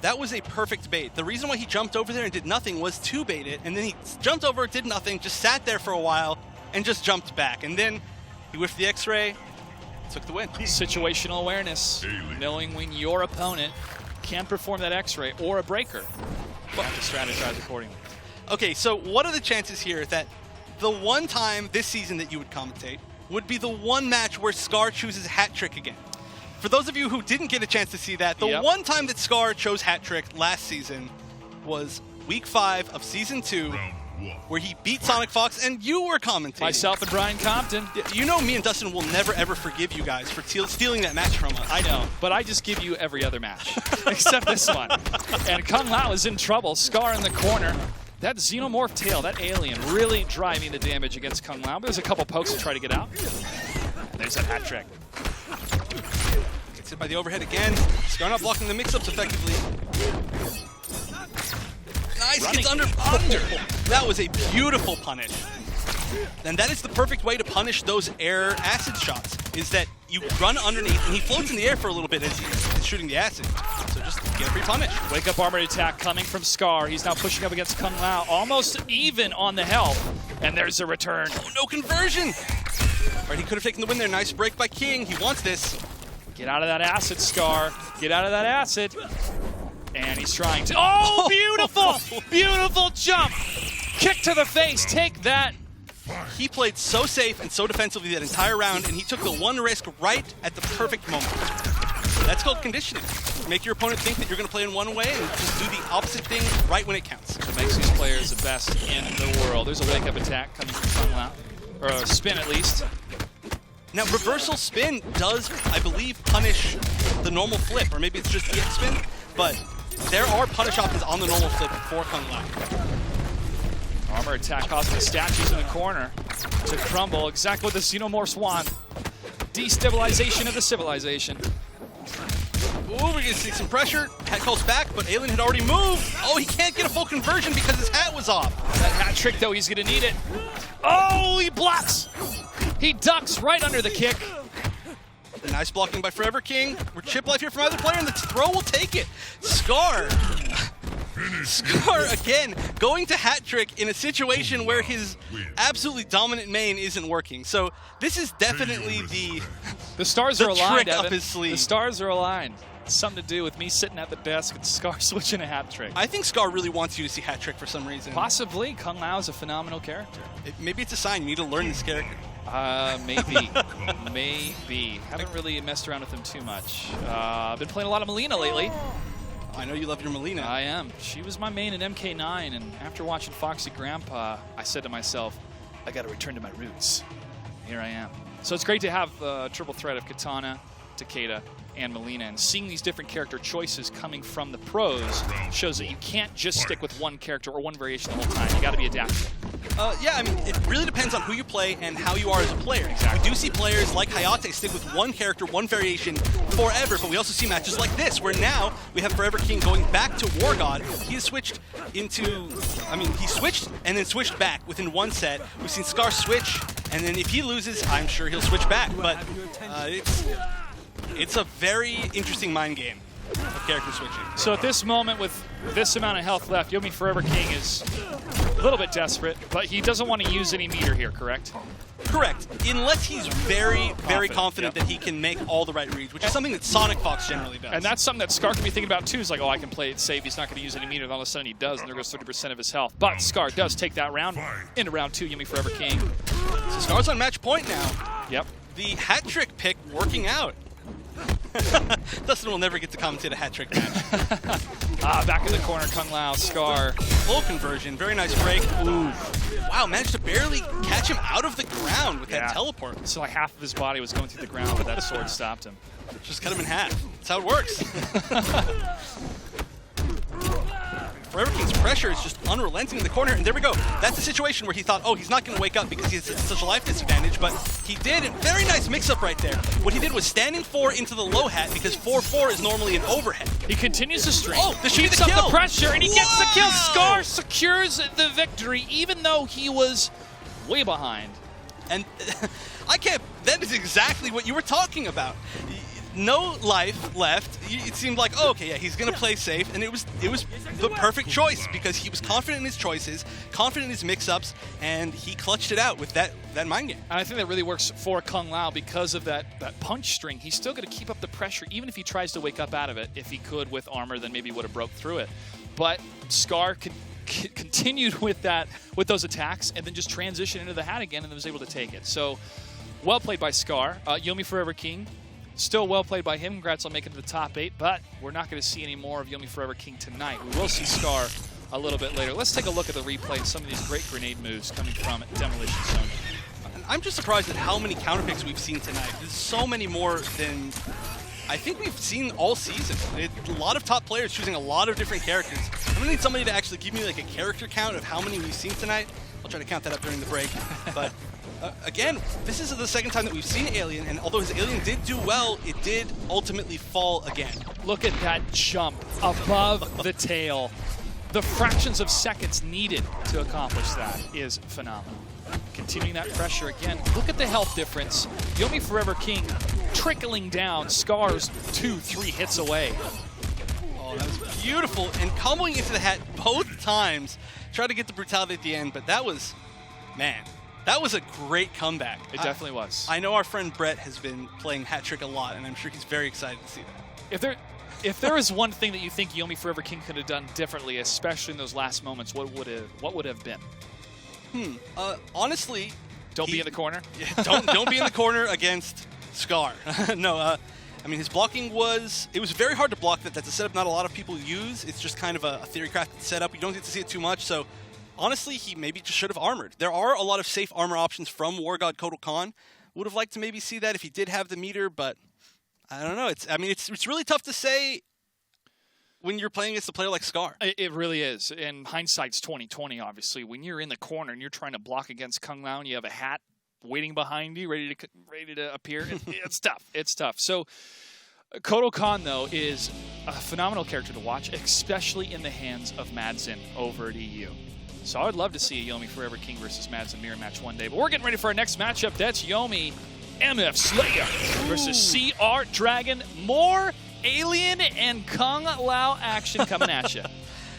That was a perfect bait. The reason why he jumped over there and did nothing was to bait it, and then he jumped over, did nothing, just sat there for a while, and just jumped back. And then he whiffed the X-Ray, took the win. Situational awareness, knowing when your opponent can perform that X-Ray or a breaker. You have to strategize accordingly. Okay, so what are the chances here that the one time this season that you would commentate would be the one match where Scar chooses Hat Trick again? For those of you who didn't get a chance to see that, the one time that Scar chose Hat Trick last season was Week 5 of Season 2, where he beat Sonic Fox, and you were commentating. Myself and Brian Compton. You know me and Dustin will never, ever forgive you guys for stealing that match from us. I know, but I just give you every other match, except this one. And Kung Lao is in trouble. Scar in the corner. That Xenomorph tail, that Alien, really driving the damage against Kung Lao. There's a couple pokes to try to get out. And there's that Hat Trick. Gets hit by the overhead again. Scar not blocking the mix-ups effectively. Nice, gets under. That was a beautiful punish. And that is the perfect way to punish those air acid shots, is that you run underneath, and he floats in the air for a little bit as he's shooting the acid. So just get a free punish. Wake up armored attack coming from Scar. He's now pushing up against Kung Lao, almost even on the health. And there's a return. Oh, no conversion. All right, he could have taken the win there. Nice break by King. He wants this. Get out of that acid, Scar. Get out of that acid. And he's trying to... Oh, beautiful! Beautiful jump! Kick to the face. Take that. He played so safe and so defensively that entire round, and he took the one risk right at the perfect moment. That's called conditioning. Just make your opponent think that you're going to play in one way and just do the opposite thing right when it counts. It makes these players the best in the world. There's a wake-up attack coming from Kung Lao, or a spin at least. Now, reversal spin does, I believe, punish the normal flip, or maybe it's just EX spin, but there are punish options on the normal flip for Kung Lao. Armor attack causing the statues in the corner to crumble. Exactly what the Xenomorphs want. Destabilization of the civilization. Ooh, we're going to see some pressure. Hat calls back, but Alien had already moved. Oh, he can't get a full conversion because his hat was off. That hat trick, though, he's going to need it. Oh, he blocks. He ducks right under the kick. Nice blocking by Forever King. We're chip life here from either player, and the throw will take it. Scar again going to hat trick in a situation where his absolutely dominant main isn't working. So this is definitely the stars are aligned, trick Evan. up his sleeve. The stars are aligned. It's something to do with me sitting at the desk and Scar switching a hat trick. I think Scar really wants you to see hat trick for some reason. Possibly. Kung Lao is a phenomenal character. Maybe it's a sign you need to learn this character. Maybe. Maybe. Haven't really messed around with him too much. I've been playing a lot of Melina lately. I know you love your Melina. I am. She was my main in MK9, and after watching Foxy Grandpa, I said to myself, I got to return to my roots. Here I am. So it's great to have a triple threat of Katana, Takeda, and Melina, and seeing these different character choices coming from the pros shows that you can't just stick with one character or one variation the whole time. You got to be adaptable. Yeah, I mean, it really depends on who you play and how you are as a player. Exactly. We do see players like Hayate stick with one character, one variation forever, but we also see matches like this, where now we have Forever King going back to War God. He has switched into, he switched and then switched back within one set. We've seen Scar switch, and then if he loses, I'm sure he'll switch back, but it's a very interesting mind game of character switching. So at this moment, with this amount of health left, Yomi Forever King is a little bit desperate, but he doesn't want to use any meter here, correct? Correct, unless he's very confident that he can make all the right reads, which is something that Sonic Fox generally does. And that's something that Scar can be thinking about too, is like, oh, I can play it safe, he's not going to use any meter, and all of a sudden he does, and there goes 30% of his health. But Scar does take that round into round 2, Yomi Forever King. So Scar's on match point now. Yep. The hat trick pick working out. Dustin will never get to commentate a hat trick match. Back in the corner, Kung Lao, Scar. Full conversion, very nice break. Ooh. Wow, managed to barely catch him out of the ground with that teleport. So like half of his body was going through the ground, but that sword stopped him. Just cut him in half. That's how it works. Forever King's pressure is just unrelenting in the corner, and there we go. That's a situation where he thought, oh, he's not going to wake up because he has such a life disadvantage, but he did. Very nice mix-up right there. What he did was standing 4 into the low hat because 4-4 is normally an overhead. He continues to string. Oh, this should be the keeps kill. up the pressure, and he gets the kill. Scar secures the victory, even though he was way behind. And that is exactly what you were talking about. No life left. It seemed like, oh, okay, yeah, he's going to play safe, and it was the perfect choice because he was confident in his choices, confident in his mix-ups, and he clutched it out with that mind game. And I think that really works for Kung Lao because of that punch string. He's still going to keep up the pressure, even if he tries to wake up out of it. If he could with armor, then maybe he would have broke through it. But Scar continued with those attacks, and then just transitioned into the hat again, and then was able to take it. So, well played by Scar. Yomi Forever King. Still well played by him. Congrats on making it to the top 8, but we're not going to see any more of Yomi Forever King tonight. We will see Scar a little bit later. Let's take a look at the replay and some of these great grenade moves coming from Demolition Zone. I'm just surprised at how many counter picks we've seen tonight. There's so many more than I think we've seen all season. A lot of top players choosing a lot of different characters. I'm going to need somebody to actually give me like a character count of how many we've seen tonight. I'll try to count that up during the break. But again, this is the second time that we've seen Alien, and although his Alien did do well, it did ultimately fall again. Look at that jump above the tail. The fractions of seconds needed to accomplish that is phenomenal. Continuing that pressure again. Look at the health difference. Yomi Forever King trickling down. Scar's 2-3 hits away. Oh, that was beautiful. And comboing into the hat both times. Tried to get the brutality at the end, but that was, man, that was a great comeback. It definitely was. I know our friend Brett has been playing hat trick a lot, and I'm sure he's very excited to see that. If there is one thing that you think Yomi Forever King could have done differently, especially in those last moments, what would have been? Honestly, don't be in the corner. don't be in the corner against Scar. No, I mean, his blocking was very hard to block that. That's a setup not a lot of people use. It's just kind of a theory-crafted setup. You don't get to see it too much, so honestly, he maybe just should have armored. There are a lot of safe armor options from War God Kotal Khan. Would have liked to maybe see that if he did have the meter, but I don't know. It's really tough to say when you're playing against a player like Scar. It really is. And hindsight's 20/20, obviously. When you're in the corner and you're trying to block against Kung Lao and you have a hat waiting behind you, ready to appear, it's tough. It's tough. So Kotal Khan, though, is a phenomenal character to watch, especially in the hands of Madsen over at EU. So I would love to see a Yomi Forever King versus Madsen mirror match one day. But we're getting ready for our next matchup. That's Yomi MF Slayer versus CR Dragon. More Alien and Kung Lao action coming at you.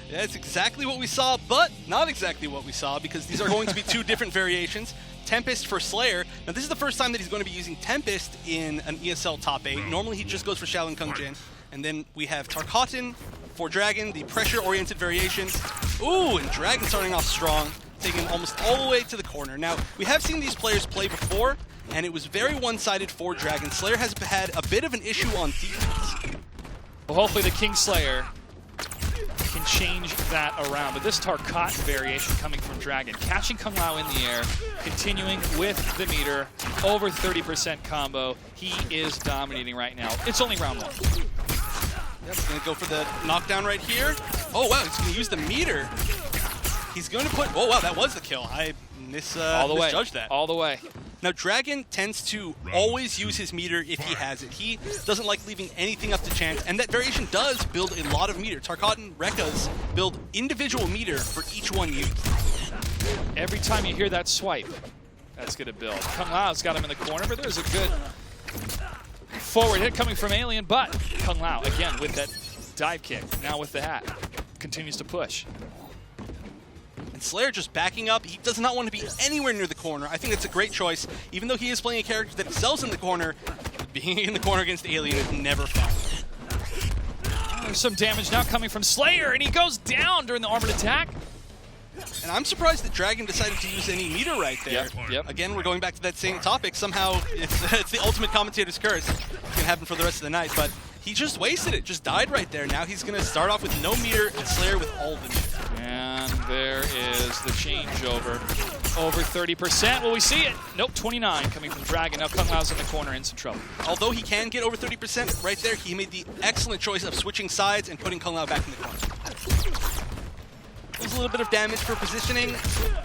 Yeah, it's exactly what we saw, but not exactly what we saw, because these are going to be two different variations. Tempest for Slayer. Now, this is the first time that he's going to be using Tempest in an ESL top 8. Normally, he just goes for Shaolin Kung Jin. And then we have Tarkatan for Dragon, the pressure-oriented variation. Ooh, and Dragon starting off strong, taking him almost all the way to the corner. Now, we have seen these players play before, and it was very one-sided for Dragon. Slayer has had a bit of an issue on defense. Well, hopefully the Kingslayer can change that around. But this Tarkat variation coming from Dragon, catching Kung Lao in the air, continuing with the meter, over 30% combo. He is dominating right now. It's only round 1. Yep, he's going to go for the knockdown right here. Oh, wow, he's going to use the meter. He's going to put... Oh, wow, that was the kill. I misjudged that. All the way. Now, Dragon tends to always use his meter if he has it. He doesn't like leaving anything up to chance, and that variation does build a lot of meter. Tarkat and Rekkas build individual meter for each one used. Every time you hear that swipe, that's going to build. Kung Lao's got him in the corner, but there's a good forward hit coming from Alien, but Kung Lao, again, with that dive kick, now with the hat, continues to push. And Slayer just backing up. He does not want to be anywhere near the corner. I think that's a great choice. Even though he is playing a character that excels in the corner, being in the corner against Alien is never fun. There's some damage now coming from Slayer, and he goes down during the armored attack. And I'm surprised that Dragon decided to use any meter right there. Yep. Again, we're going back to that same topic. Somehow, it's the ultimate commentator's curse. It's going to happen for the rest of the night, but he just wasted it, just died right there. Now he's going to start off with no meter and Slayer with all the meter. And there is the changeover. Over 30%. Will we see it? Nope, 29 coming from Dragon. Now Kung Lao's in the corner, in some trouble. Although he can get over 30% right there, he made the excellent choice of switching sides and putting Kung Lao back in the corner. There's a little bit of damage for positioning.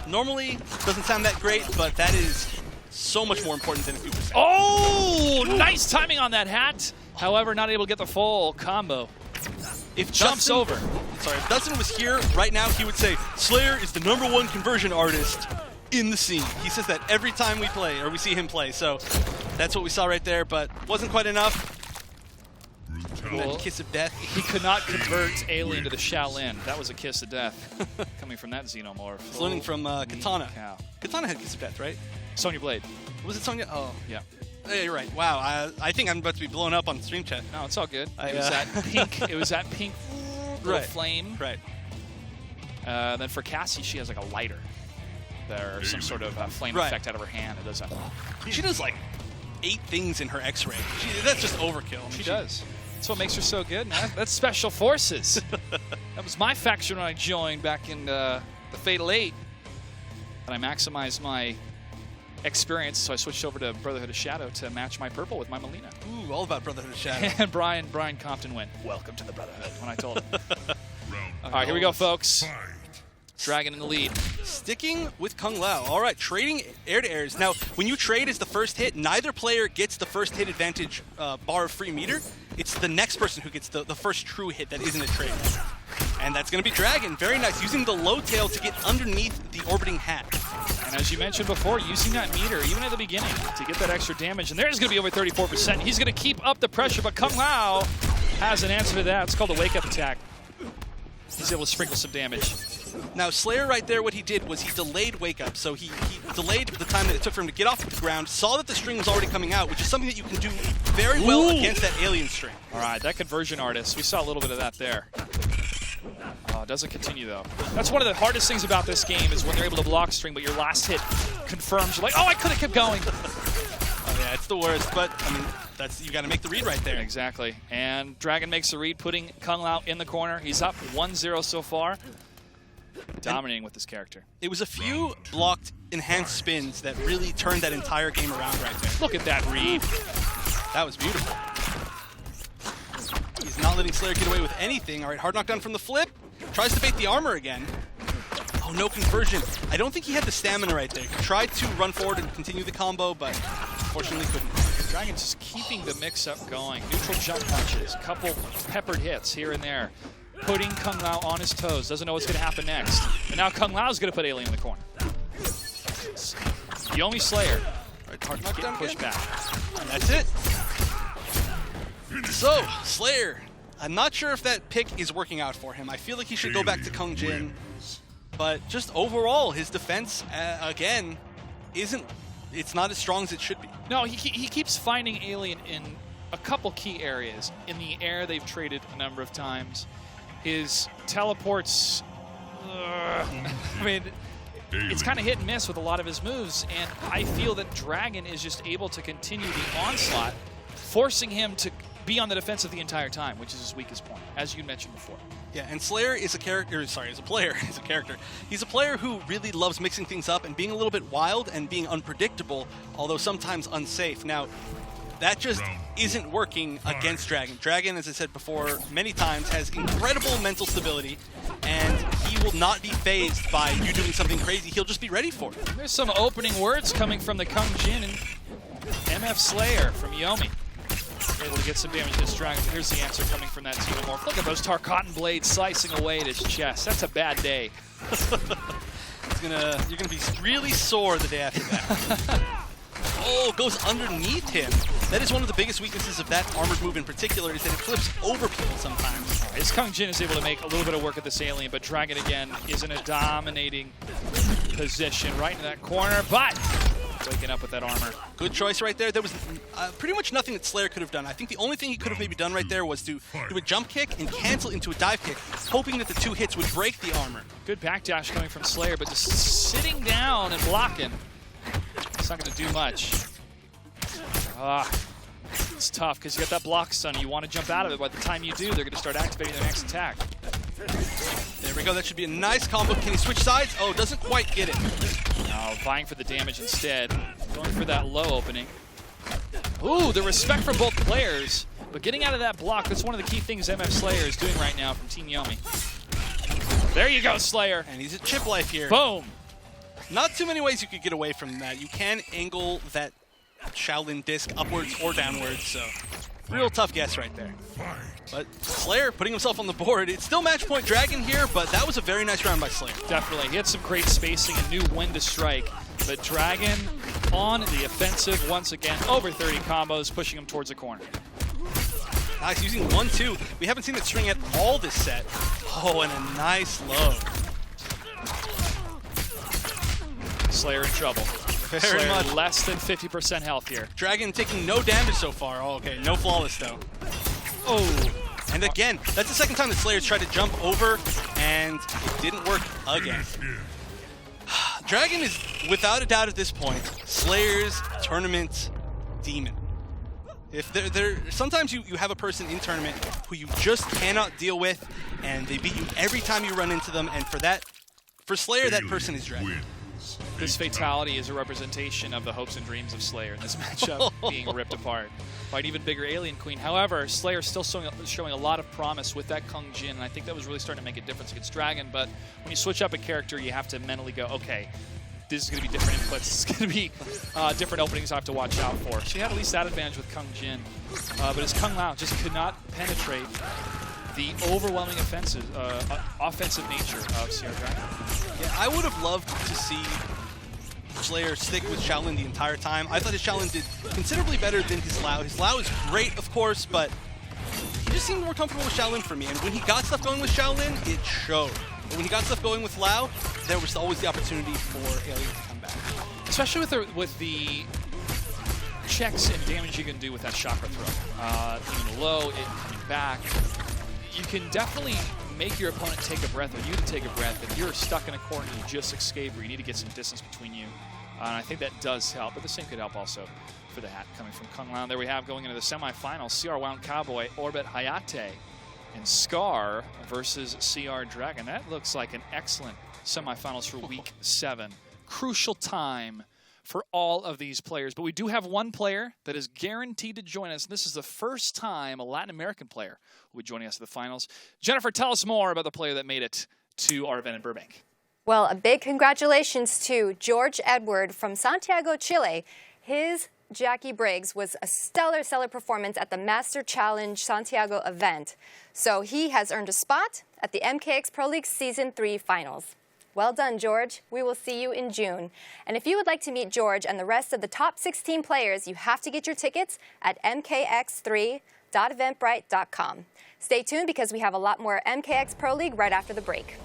Normally, doesn't sound that great, but that is so much more important than a few percent. Oh, nice timing on that hat. However, not able to get the full combo. If Jumps over. If Dustin was here right now, he would say, Slayer is the #1 conversion artist in the scene. He says that every time we play, or we see him play. So that's what we saw right there, but wasn't quite enough. Well, kiss of death. He could not convert Alien to the Shaolin. That was a kiss of death coming from that Xenomorph. It's learning from Katana. Cow. Katana had kiss of death, right? Sonya Blade. Was it Sonya? Oh. Yeah. Yeah, you're right. Wow, I think I'm about to be blown up on stream chat. No, it's all good. It was that pink. It was that pink right. flame. Right. Then for Cassie, she has like a lighter. There's some sort of flame effect out of her hand. It does that. She does like 8 things in her X-ray. That's just overkill. She does. That's what makes her so good, man. That's Special Forces. That was my faction when I joined back in the Fatal 8. And I maximized my experience, so I switched over to Brotherhood of Shadow to match my purple with my Melina. Ooh, all about Brotherhood of Shadow. And Brian Compton went, "Welcome to the Brotherhood," when I told him. All right, here we go, folks. Dragon in the lead. Sticking with Kung Lao. All right, trading air-to-airs. Now, when you trade as the first hit, neither player gets the first hit advantage bar of free meter. It's the next person who gets the first true hit that isn't a trade. And that's going to be Dragon. Very nice. Using the low tail to get underneath the orbiting hat. And as you mentioned before, using that meter, even at the beginning, to get that extra damage. And there's going to be over 34%. He's going to keep up the pressure, but Kung Lao has an answer to that. It's called a wake-up attack. He's able to sprinkle some damage. Now, Slayer right there, what he did was he delayed wake-up. So he delayed the time that it took for him to get off the ground, saw that the string was already coming out, which is something that you can do very well against that alien string. All right, that conversion artist, we saw a little bit of that there. Oh, it doesn't continue, though. That's one of the hardest things about this game is when they're able to block string, but your last hit confirms. You're like, oh, I could have kept going. Oh yeah, it's the worst, but I mean, you got to make the read right there. Exactly. And Dragon makes the read, putting Kung Lao in the corner. He's up 1-0 so far. Dominating with this character. It was a few blocked enhanced spins that really turned that entire game around right there. Look at that read. That was beautiful. He's not letting Slayer get away with anything. All right, hard knockdown from the flip. Tries to bait the armor again. Oh, no conversion. I don't think he had the stamina right there. He tried to run forward and continue the combo, but unfortunately couldn't. Dragon just keeping the mix-up going. Neutral jump punches, couple peppered hits here and there. Putting Kung Lao on his toes. Doesn't know what's going to happen next. And now Kung Lao's going to put Alien in the corner. Yomi Slayer. Right, hard knockdown Push back. And that's it. So, Slayer. I'm not sure if that pick is working out for him. I feel like he should go back to Kung Jin. But just overall, his defense, again, it's not as strong as it should be. No, he keeps finding Alien in a couple key areas. In the air, they've traded a number of times. His teleports, I mean, it's kind of hit and miss with a lot of his moves, and I feel that Dragon is just able to continue the onslaught, forcing him to be on the defensive the entire time, which is his weakest point, as you mentioned before. Yeah, and Slayer is a character, sorry, is a player, he's a character. He's a player who really loves mixing things up and being a little bit wild and being unpredictable, although sometimes unsafe. Now, that just isn't working against Dragon. Dragon, as I said before many times, has incredible mental stability, and he will not be phased by you doing something crazy. He'll just be ready for it. There's some opening words coming from the Kung Jin and MF Slayer from Yomi. Able to get some damage against Dragon. Here's the answer coming from that Xenomorph. Look at those Tarkatan blades slicing away at his chest. That's a bad day. You're gonna be really sore the day after that. Oh, goes underneath him. That is one of the biggest weaknesses of that armored move in particular, is that it flips over people sometimes. His Kung Jin is able to make a little bit of work at this Alien, but Dragon again is in a dominating position right in that corner, but waking up with that armor. Good choice right there. There was pretty much nothing that Slayer could have done. I think the only thing he could have maybe done right there was to do a jump kick and cancel into a dive kick, hoping that the two hits would break the armor. Good backdash coming from Slayer, but just sitting down and blocking. It's not going to do much. It's tough because you got that block stun. You want to jump out of it. By the time you do, they're going to start activating their next attack. There we go. That should be a nice combo. Can he switch sides? Oh, doesn't quite get it. No, vying for the damage instead. Going for that low opening. Ooh, the respect from both players. But getting out of that block, that's one of the key things MF Slayer is doing right now from Team Yomi. There you go, Slayer. And he's at chip life here. Boom. Not too many ways you could get away from that. You can angle that Shaolin disc upwards or downwards, so real tough guess right there. But Slayer putting himself on the board. It's still match point Dragon here, but that was a very nice round by Slayer. Definitely. He had some great spacing and knew when to strike. But Dragon on the offensive once again. Over 30 combos, pushing him towards the corner. Nice, using 1-2. We haven't seen it string at all this set. Oh, and a nice low. Slayer in trouble. Very much. Less than 50% health here. Dragon taking no damage so far. Oh, okay, no flawless though. Oh. And again, that's the second time that Slayer's tried to jump over, and it didn't work again. Dragon is, without a doubt at this point, Slayer's tournament demon. If sometimes you have a person in tournament who you just cannot deal with, and they beat you every time you run into them, and for Slayer, that person is Dragon. This fatality is a representation of the hopes and dreams of Slayer in this matchup being ripped apart by an even bigger Alien Queen. However, Slayer still showing a lot of promise with that Kung Jin, and I think that was really starting to make a difference against Dragon. But when you switch up a character, you have to mentally go, okay, this is going to be different inputs. This is going to be different openings I have to watch out for. She had at least that advantage with Kung Jin, but his Kung Lao just could not penetrate the overwhelming offensive nature of CR Dragon. Yeah, I would have loved to see Slayer stick with Shaolin the entire time. I thought his Shaolin did considerably better than his Lao. His Lao is great, of course, but he just seemed more comfortable with Shaolin for me. And when he got stuff going with Shaolin, it showed. But when he got stuff going with Lao, there was always the opportunity for Alien to come back. Especially with the checks and damage you can do with that chakra throw. Even low, it coming back. You can definitely make your opponent take a breath, or you to take a breath. If you're stuck in a corner and you just escape, or you need to get some distance between you, And I think that does help, but the same could help also for the hat coming from Kung Lao. There we have going into the semifinals, CR Wound Cowboy, Orbit Hayate, and Scar versus CR Dragon. That looks like an excellent semifinals for week 7. Crucial time for all of these players. But we do have one player that is guaranteed to join us. And this is the first time a Latin American player will be joining us at the finals. Jennifer, tell us more about the player that made it to our event in Burbank. Well, a big congratulations to George Edward from Santiago, Chile. His Jackie Briggs was a stellar performance at the Master Challenge Santiago event. So he has earned a spot at the MKX Pro League Season 3 finals. Well done, George. We will see you in June. And if you would like to meet George and the rest of the top 16 players, you have to get your tickets at mkx3.eventbrite.com. Stay tuned because we have a lot more MKX Pro League right after the break.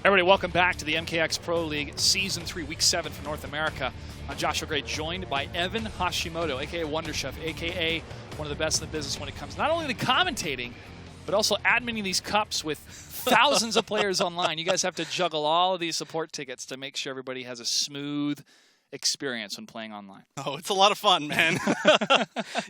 Everybody, welcome back to the MKX Pro League Season 3, Week 7 for North America. I'm Joshua Gray, joined by Evan Hashimoto, a.k.a. Wonder Chef, a.k.a. one of the best in the business when it comes not only to commentating, but also adminning these cups with thousands of players online. You guys have to juggle all of these support tickets to make sure everybody has a smooth experience when playing online. Oh, it's a lot of fun, man.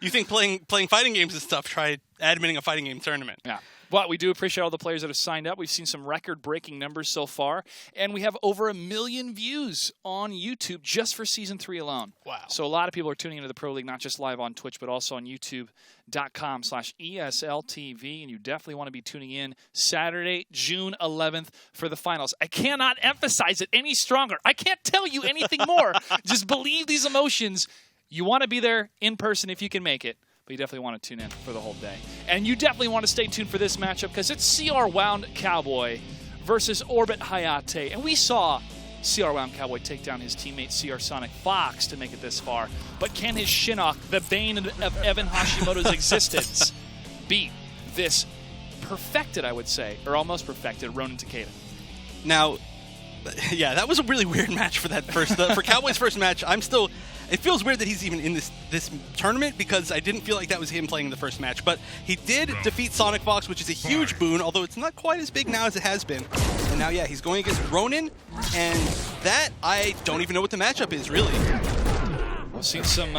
You think playing fighting games is tough? Try adminning a fighting game tournament. Yeah. But we do appreciate all the players that have signed up. We've seen some record-breaking numbers so far, and we have over 1 million views on YouTube just for Season 3 alone. Wow. So a lot of people are tuning into the Pro League, not just live on Twitch, but also on YouTube.com/ESLTV, and you definitely want to be tuning in Saturday, June 11th for the finals. I cannot emphasize it any stronger. I can't tell you anything more. Just believe these emotions. You want to be there in person if you can make it. But you definitely want to tune in for the whole day. And you definitely want to stay tuned for this matchup because it's CR Wound Cowboy versus Orbit Hayate. And we saw CR Wound Cowboy take down his teammate CR Sonic Fox to make it this far. But can his Shinnok, the bane of Evan Hashimoto's existence, beat this perfected, I would say, or almost perfected, Ronin Takeda? Now, yeah, that was a really weird match for that for Cowboy's first match. It feels weird that he's even in this tournament because I didn't feel like that was him playing the first match. But he did defeat Sonic Fox, which is a huge boon, although it's not quite as big now as it has been. And now, yeah, he's going against Ronin, and that, I don't even know what the matchup is, really. We've seen some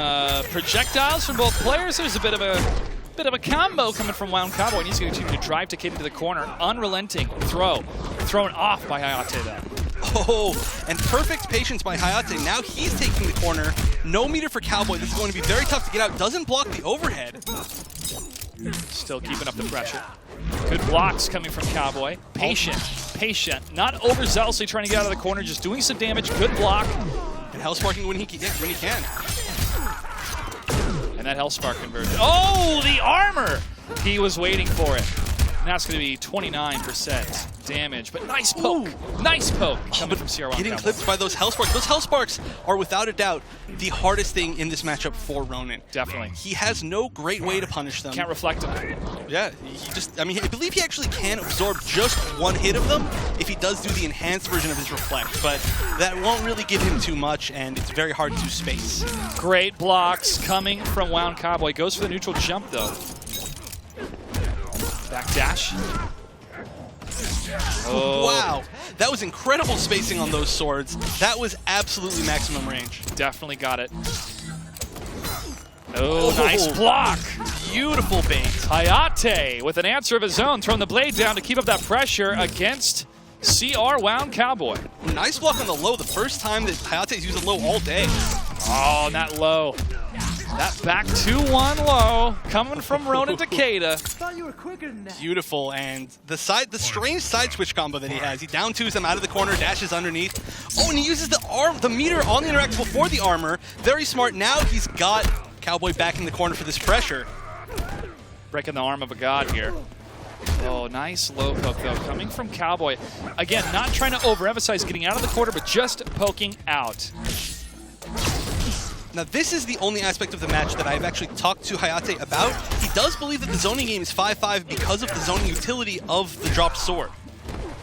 projectiles from both players. There's a bit of a combo coming from Wound Cowboy, and he's going to drive Takeda to the corner. Unrelenting throw. Thrown off by Hayate, though. Oh, and perfect patience by Hayate. Now he's taking the corner. No meter for Cowboy. This is going to be very tough to get out. Doesn't block the overhead. Still keeping up the pressure. Good blocks coming from Cowboy. Patient. Not overzealously trying to get out of the corner, just doing some damage. Good block. And Hellsparking when he can. And that Hellspark conversion. Oh, the armor! He was waiting for it. And that's going to be 29% damage, but nice poke. Ooh. Nice poke coming from CR1. Getting clipped by those Hellsparks. Those Hellsparks are without a doubt the hardest thing in this matchup for Ronin. Definitely. He has no great way to punish them. Can't reflect them. Yeah, I believe he actually can absorb just one hit of them if he does do the enhanced version of his reflect, but that won't really give him too much, and it's very hard to space. Great blocks coming from Wound Cowboy. Goes for the neutral jump, though. Back dash. Oh. Wow, that was incredible spacing on those swords. That was absolutely maximum range. Definitely got it. Oh, nice block. Beautiful bait. Hayate with an answer of his own, throwing the blade down to keep up that pressure against CR Wound Cowboy. Nice block on the low. The first time that Hayate's used a low all day. Oh, not low. That back 2-1 low coming from Ronin Takeda. Thought you were quicker than that. Beautiful, and the strange side switch combo that he has. He down twos them out of the corner, dashes underneath. Oh, and he uses the meter on the interact before the armor. Very smart. Now he's got Cowboy back in the corner for this pressure. Breaking the arm of a god here. Oh, nice low poke, though, coming from Cowboy. Again, not trying to overemphasize getting out of the corner, but just poking out. Now, this is the only aspect of the match that I've actually talked to Hayate about. He does believe that the zoning game is 5-5 because of the zoning utility of the dropped sword,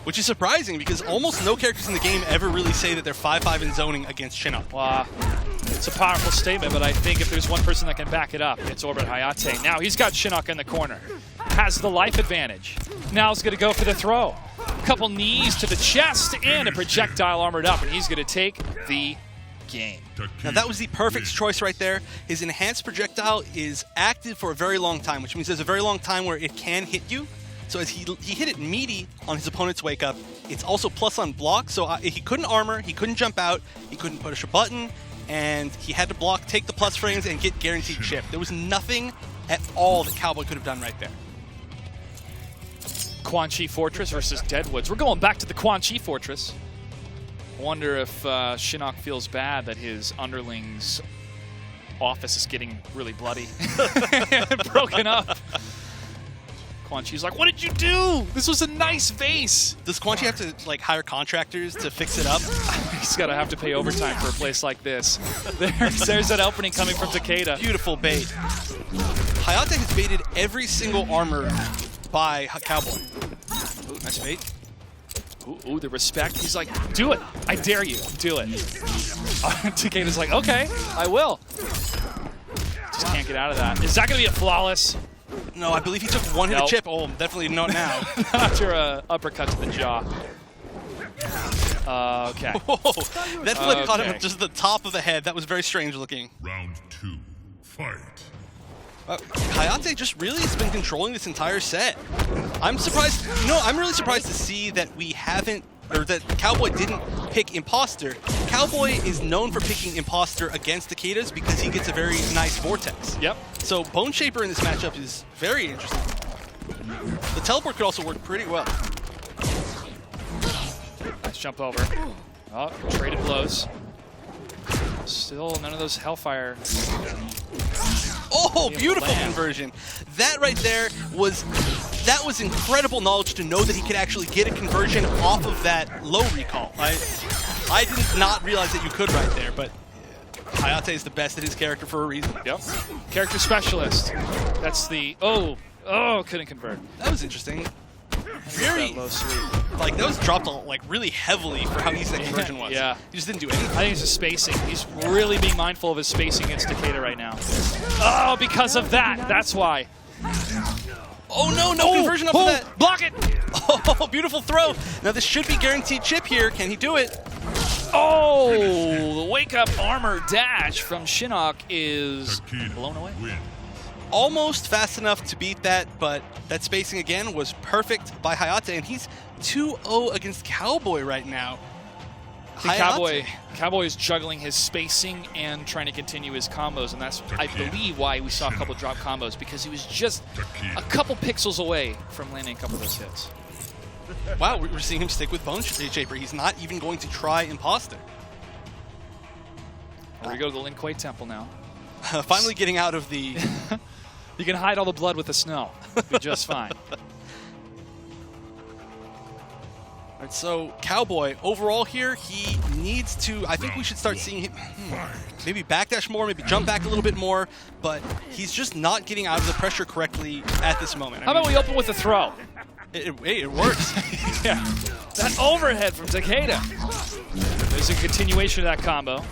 which is surprising because almost no characters in the game ever really say that they're 5-5 in zoning against Shinnok. Wow. It's a powerful statement, but I think if there's one person that can back it up, it's Orbit Hayate. Now he's got Shinnok in the corner. Has the life advantage. Now he's going to go for the throw. A couple knees to the chest and a projectile armored up, and he's going to take the game. Now that was the perfect choice right there. His enhanced projectile is active for a very long time, which means there's a very long time where it can hit you. So as he hit it meaty on his opponent's wake up, it's also plus on block, so he couldn't armor, he couldn't jump out, he couldn't push a button, and he had to block, take the plus frames, and get guaranteed chip. There was nothing at all that Cowboy could have done right there. Quan Chi Fortress versus Deadwoods. We're going back to the Quan Chi Fortress. Wonder if Shinnok feels bad that his underling's office is getting really bloody and broken up. Quan Chi's like, what did you do? This was a nice vase. Does Quan Chi have to hire contractors to fix it up? He's got to have to pay overtime for a place like this. There's that opening coming from Takeda. Beautiful bait. Hayate has baited every single armor by Cowboy. Ooh, nice bait. Ooh, the respect. He's like, do it. I dare you. Do it. Takeda's like, okay, I will. Just can't get out of that. Is that going to be a flawless? No, I believe he took one hit of chip. Oh, definitely not now. After a uppercut to the jaw. Okay. Whoa, that flip caught him at just the top of the head. That was very strange looking. Round 2, fight. Hayate just really has been controlling this entire set. I'm surprised. You know, I'm really surprised to see that we haven't, or that Cowboy didn't pick Imposter. Cowboy is known for picking Imposter against Takeda's because he gets a very nice vortex. Yep. So Bone Shaper in this matchup is very interesting. The teleport could also work pretty well. Nice jump over. Oh, traded blows. Still none of those Hellfire. Oh, beautiful conversion. That right there was incredible knowledge to know that he could actually get a conversion off of that low recall. I did not realize that you could right there, but Hayate is the best at his character for a reason. Yep. Character specialist. That's the couldn't convert. That was interesting. Very low sweep. Like that was dropped like really heavily for how easy that conversion was. Yeah. He just didn't do anything. I think it's his spacing. He's really being mindful of his spacing against Takeda right now. Oh, because of that. That's why. Oh no, no conversion up to that. Block it. Oh, beautiful throw. Now this should be guaranteed chip here. Can he do it? Oh, the wake up armor dash from Shinnok is blown away. Almost fast enough to beat that, but that spacing again was perfect by Hayate, and he's 2-0 against Cowboy right now. Cowboy is juggling his spacing and trying to continue his combos, and that's, I believe, why we saw a couple drop combos, because he was just a couple pixels away from landing a couple of those hits. Wow, we're seeing him stick with Bone Shaper. He's not even going to try Imposter. There we go to the Lin Kuei Temple now. Finally getting out of the... You can hide all the blood with the snow. Be just fine. All right, so Cowboy, overall here, he needs to... I think we should start seeing him maybe backdash more, maybe jump back a little bit more, but he's just not getting out of the pressure correctly at this moment. How about we open with a throw? It works. Yeah. That overhead from Takeda. There's a continuation of that combo.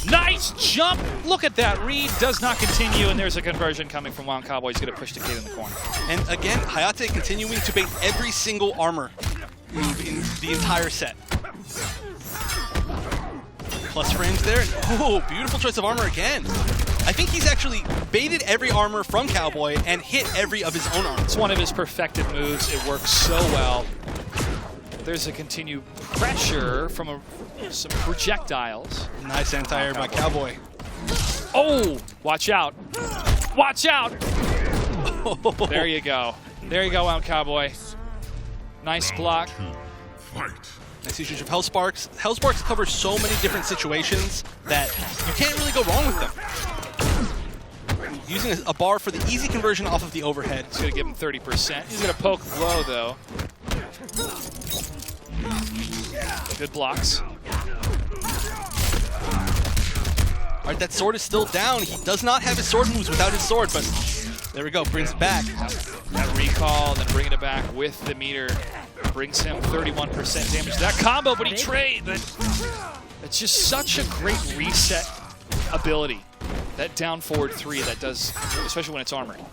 Nice jump! Look at that. Reed does not continue, and there's a conversion coming from Wound Cowboy. He's going to push Takeda in the corner. And again, Hayate continuing to bait every single armor move in the entire set. Plus frames there. Oh, beautiful choice of armor again. I think he's actually baited every armor from Cowboy and hit every of his own armor. It's one of his perfected moves. It works so well. There's a continued pressure from some projectiles. Nice anti-air by Cowboy. Oh, watch out. Watch out. There you go. There you go, Wound Cowboy. Nice block. Nice usage of Hellsparks. Hellsparks cover so many different situations that you can't really go wrong with them. Using a bar for the easy conversion off of the overhead. It's going to give him 30%. He's going to poke low, though. Good blocks. All right, that sword is still down. He does not have his sword moves without his sword, but there we go, brings it back. That recall, then bringing it back with the meter brings him 31% damage. That combo, but he trade. It's just such a great reset ability. That down forward 3 that does, especially when it's armoring.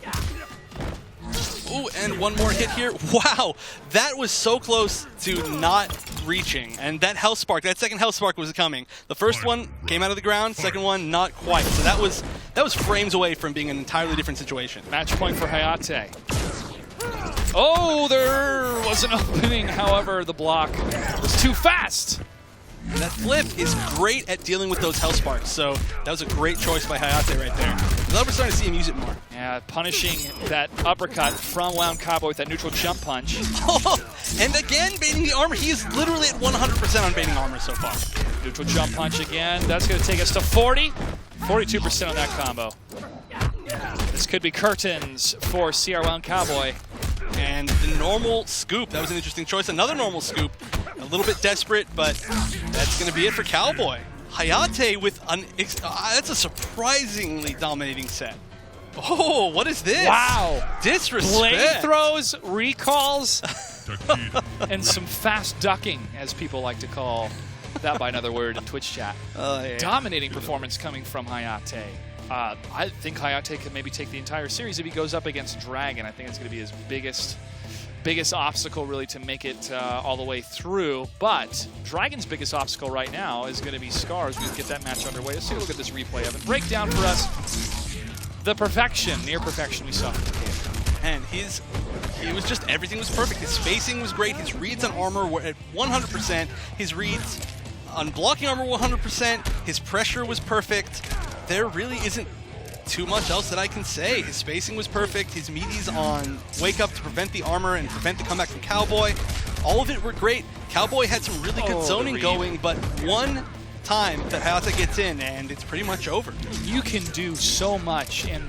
Ooh, and one more hit here. Wow, that was so close to not reaching. And that Hellspark, that second Hellspark was coming. The first one came out of the ground, second one not quite. So that was frames away from being an entirely different situation. Match point for Hayate. Oh, there was an opening. However, the block was too fast. And that flip is great at dealing with those Hellsparks, so that was a great choice by Hayate right there. I'm glad we're starting to see him use it more. Yeah, punishing that uppercut from Wound Cowboy with that neutral jump punch. And again, baiting the armor. He is literally at 100% on baiting armor so far. Neutral jump punch again. That's going to take us to 40. 42% on that combo. This could be curtains for CR Wound Cowboy. And the normal scoop. That was an interesting choice. Another normal scoop. A little bit desperate, but that's going to be it for Cowboy. Hayate with that's a surprisingly dominating set. Oh, what is this? Wow. Disrespect. Blade throws, recalls. and some fast ducking, as people like to call that by another word in Twitch chat. Yeah. Dominating performance coming from Hayate. I think Hayate could maybe take the entire series if he goes up against Dragon. I think it's going to be his biggest obstacle really to make it all the way through. But Dragon's biggest obstacle right now is going to be Scar as we get that match underway. Let's take a look at this replay of it. Breakdown for us. The perfection, near perfection we saw from the game. And he was just, everything was perfect. His spacing was great. His reads on armor were at 100%. His reads on blocking armor 100%. His pressure was perfect. There really isn't too much else that I can say. His spacing was perfect. His meaties on Wake Up to prevent the armor and prevent the comeback from Cowboy. All of it were great. Cowboy had some really good zoning going, but one time that Hayate gets in and it's pretty much over. You can do so much and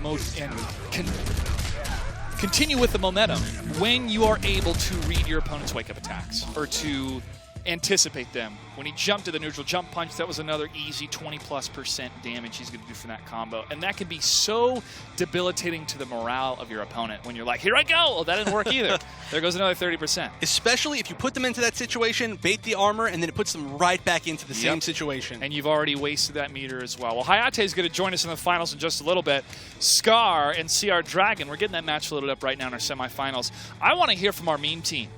continue with the momentum when you are able to read your opponent's wake-up attacks or to anticipate them. When he jumped to the neutral jump punch, that was another easy 20+% damage he's going to do from that combo. And that can be so debilitating to the morale of your opponent when you're like, here I go! Oh, that didn't work either. There goes another 30%. Especially if you put them into that situation, bait the armor, and then it puts them right back into the same situation. And you've already wasted that meter as well. Well, Hayate is going to join us in the finals in just a little bit. Scar and CR Dragon, we're getting that match loaded up right now in our semifinals. I want to hear from our meme team.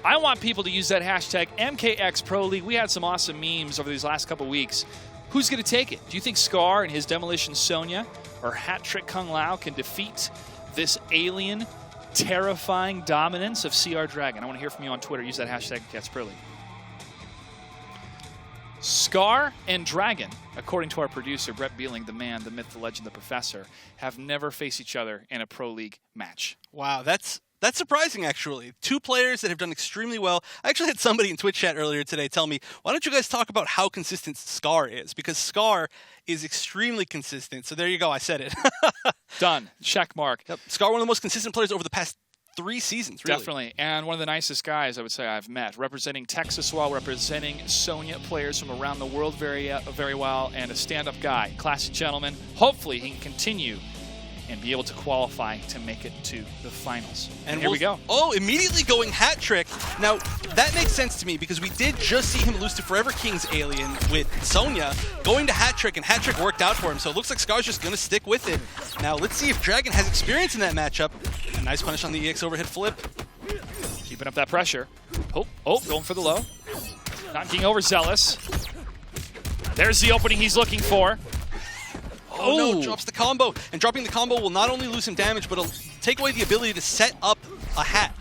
I want people to use that hashtag MKXProLeague. We had some awesome memes over these last couple weeks. Who's going to take it? Do you think Scar and his Demolition Sonya or Hat Trick Kung Lao can defeat this alien, terrifying dominance of CR Dragon? I want to hear from you on Twitter. Use that hashtag MKXProLeague. Scar and Dragon, according to our producer, Brett Beeling, the man, the myth, the legend, the professor, have never faced each other in a Pro League match. Wow, that's surprising, actually. Two players that have done extremely well. I actually had somebody in Twitch chat earlier today tell me, why don't you guys talk about how consistent Scar is? Because Scar is extremely consistent. So there you go. I said it. Done. Check mark. Yep. Scar, one of the most consistent players over the past 3 seasons, really. Definitely. And one of the nicest guys, I would say, I've met. Representing Texas well, representing Sonya players from around the world very well, and a stand-up guy. Classy gentleman. Hopefully he can continue and be able to qualify to make it to the finals. And here we go. Oh, immediately going hat trick. Now, that makes sense to me because we did just see him lose to Forever King's alien with Sonya, going to hat trick, and hat trick worked out for him. So it looks like Scar's just going to stick with it. Now, let's see if Dragon has experience in that matchup. A nice punish on the EX overhead flip. Keeping up that pressure. Oh, going for the low. Knocking over Zealous. There's the opening he's looking for. Oh no, drops the combo. And dropping the combo will not only lose him damage, but it'll take away the ability to set up a hat.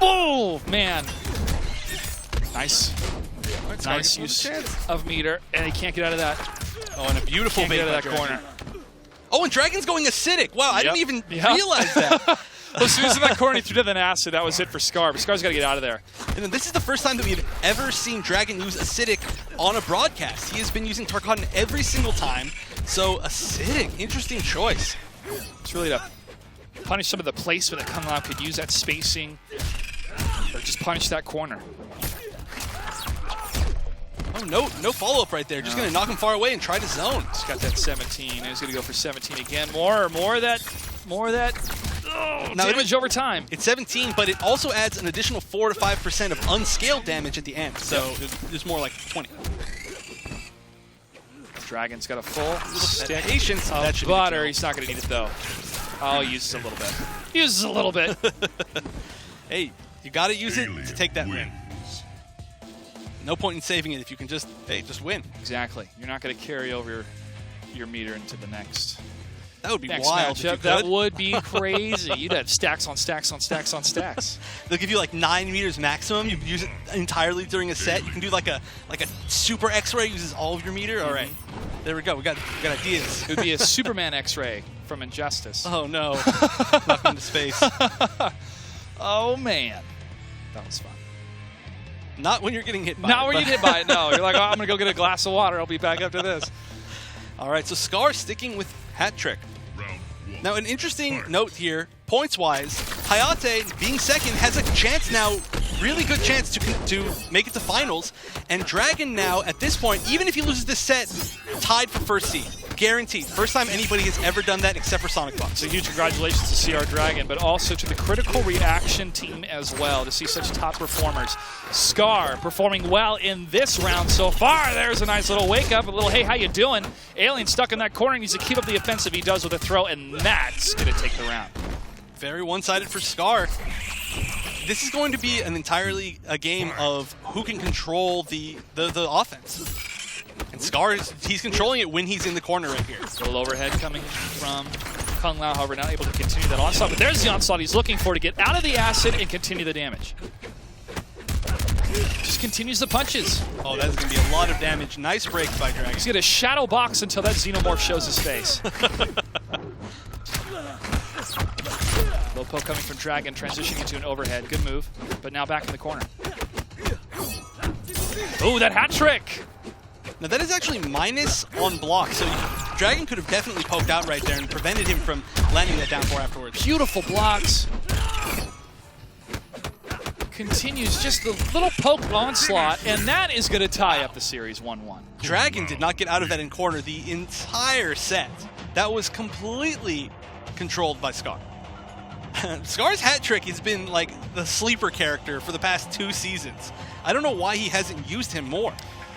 Oh, man. Nice. Right, nice use of meter, and he can't get out of that. Oh, and a beautiful bait out of that corner. Oh, and Dragon's going acidic. Wow, I didn't even realize that. Well, as soon as in that corner he threw to the acid, that was it for Scar. But Scar's got to get out of there. And then this is the first time that we've ever seen Dragon use acidic on a broadcast. He has been using Tarkatan every single time. So acidic, interesting choice. It's really to punish some of the placement that Kung Lao could use, that spacing, or just punish that corner. Oh, no follow-up right there. Just going to knock him far away and try to zone. He's got that 17. He's going to go for 17 again. More of that damage over time. It's 17, but it also adds an additional 4 to 5% of unscaled damage at the end. So it's more like 20. Dragon's got a full stick patience of butter. He's not going to need it, though. Oh, he uses a little bit. Uses a little bit. Hey, you got to use it to take that win. No point in saving it if you can just win. Exactly. You're not going to carry over your meter into the next. That would be wild. That would be crazy. You'd have stacks on stacks on stacks on stacks. They'll give you like 9 meters maximum. You use it entirely during a set. You can do like a super X-ray uses all of your meter. All right, there we go. We got ideas. It would be a Superman X-ray from Injustice. Oh no, knocked into space. Oh man, that was fun. Not when you're getting hit by it. Not when you get hit by it, no. You're like, oh, I'm going to go get a glass of water. I'll be back after this. All right, so Scar sticking with hat trick. Now, an interesting note here, points-wise, Hayate, being second, has a chance now, really good chance to make it to finals. And Dragon now, at this point, even if he loses this set, tied for first seed. Guaranteed. First time anybody has ever done that except for Sonic Fox. So huge congratulations to CR Dragon, but also to the Critical Reaction team as well to see such top performers. Scar performing well in this round so far. There's a nice little wake up, a little hey, how you doing? Alien stuck in that corner, needs to keep up the offensive. He does with a throw, and that's going to take the round. Very one-sided for Scar. This is going to be an entirely a game of who can control the offense. And Scar, he's controlling it when he's in the corner right here. Little overhead coming from Kung Lao, however, not able to continue that onslaught. But there's the onslaught he's looking for to get out of the acid and continue the damage. Just continues the punches. Oh, that's going to be a lot of damage. Nice break by Dragon. He's going to shadow box until that Xenomorph shows his face. Low poke coming from Dragon, transitioning into an overhead. Good move, but now back in the corner. Oh, that hat trick! Now that is actually minus on block, so Dragon could have definitely poked out right there and prevented him from landing that down four afterwards. Beautiful blocks. Continues just the little poke onslaught, and that is going to tie up the series 1-1. Dragon did not get out of that in corner the entire set. That was completely controlled by Scar. Scar's hat trick has been like the sleeper character for the past 2 seasons. I don't know why he hasn't used him more.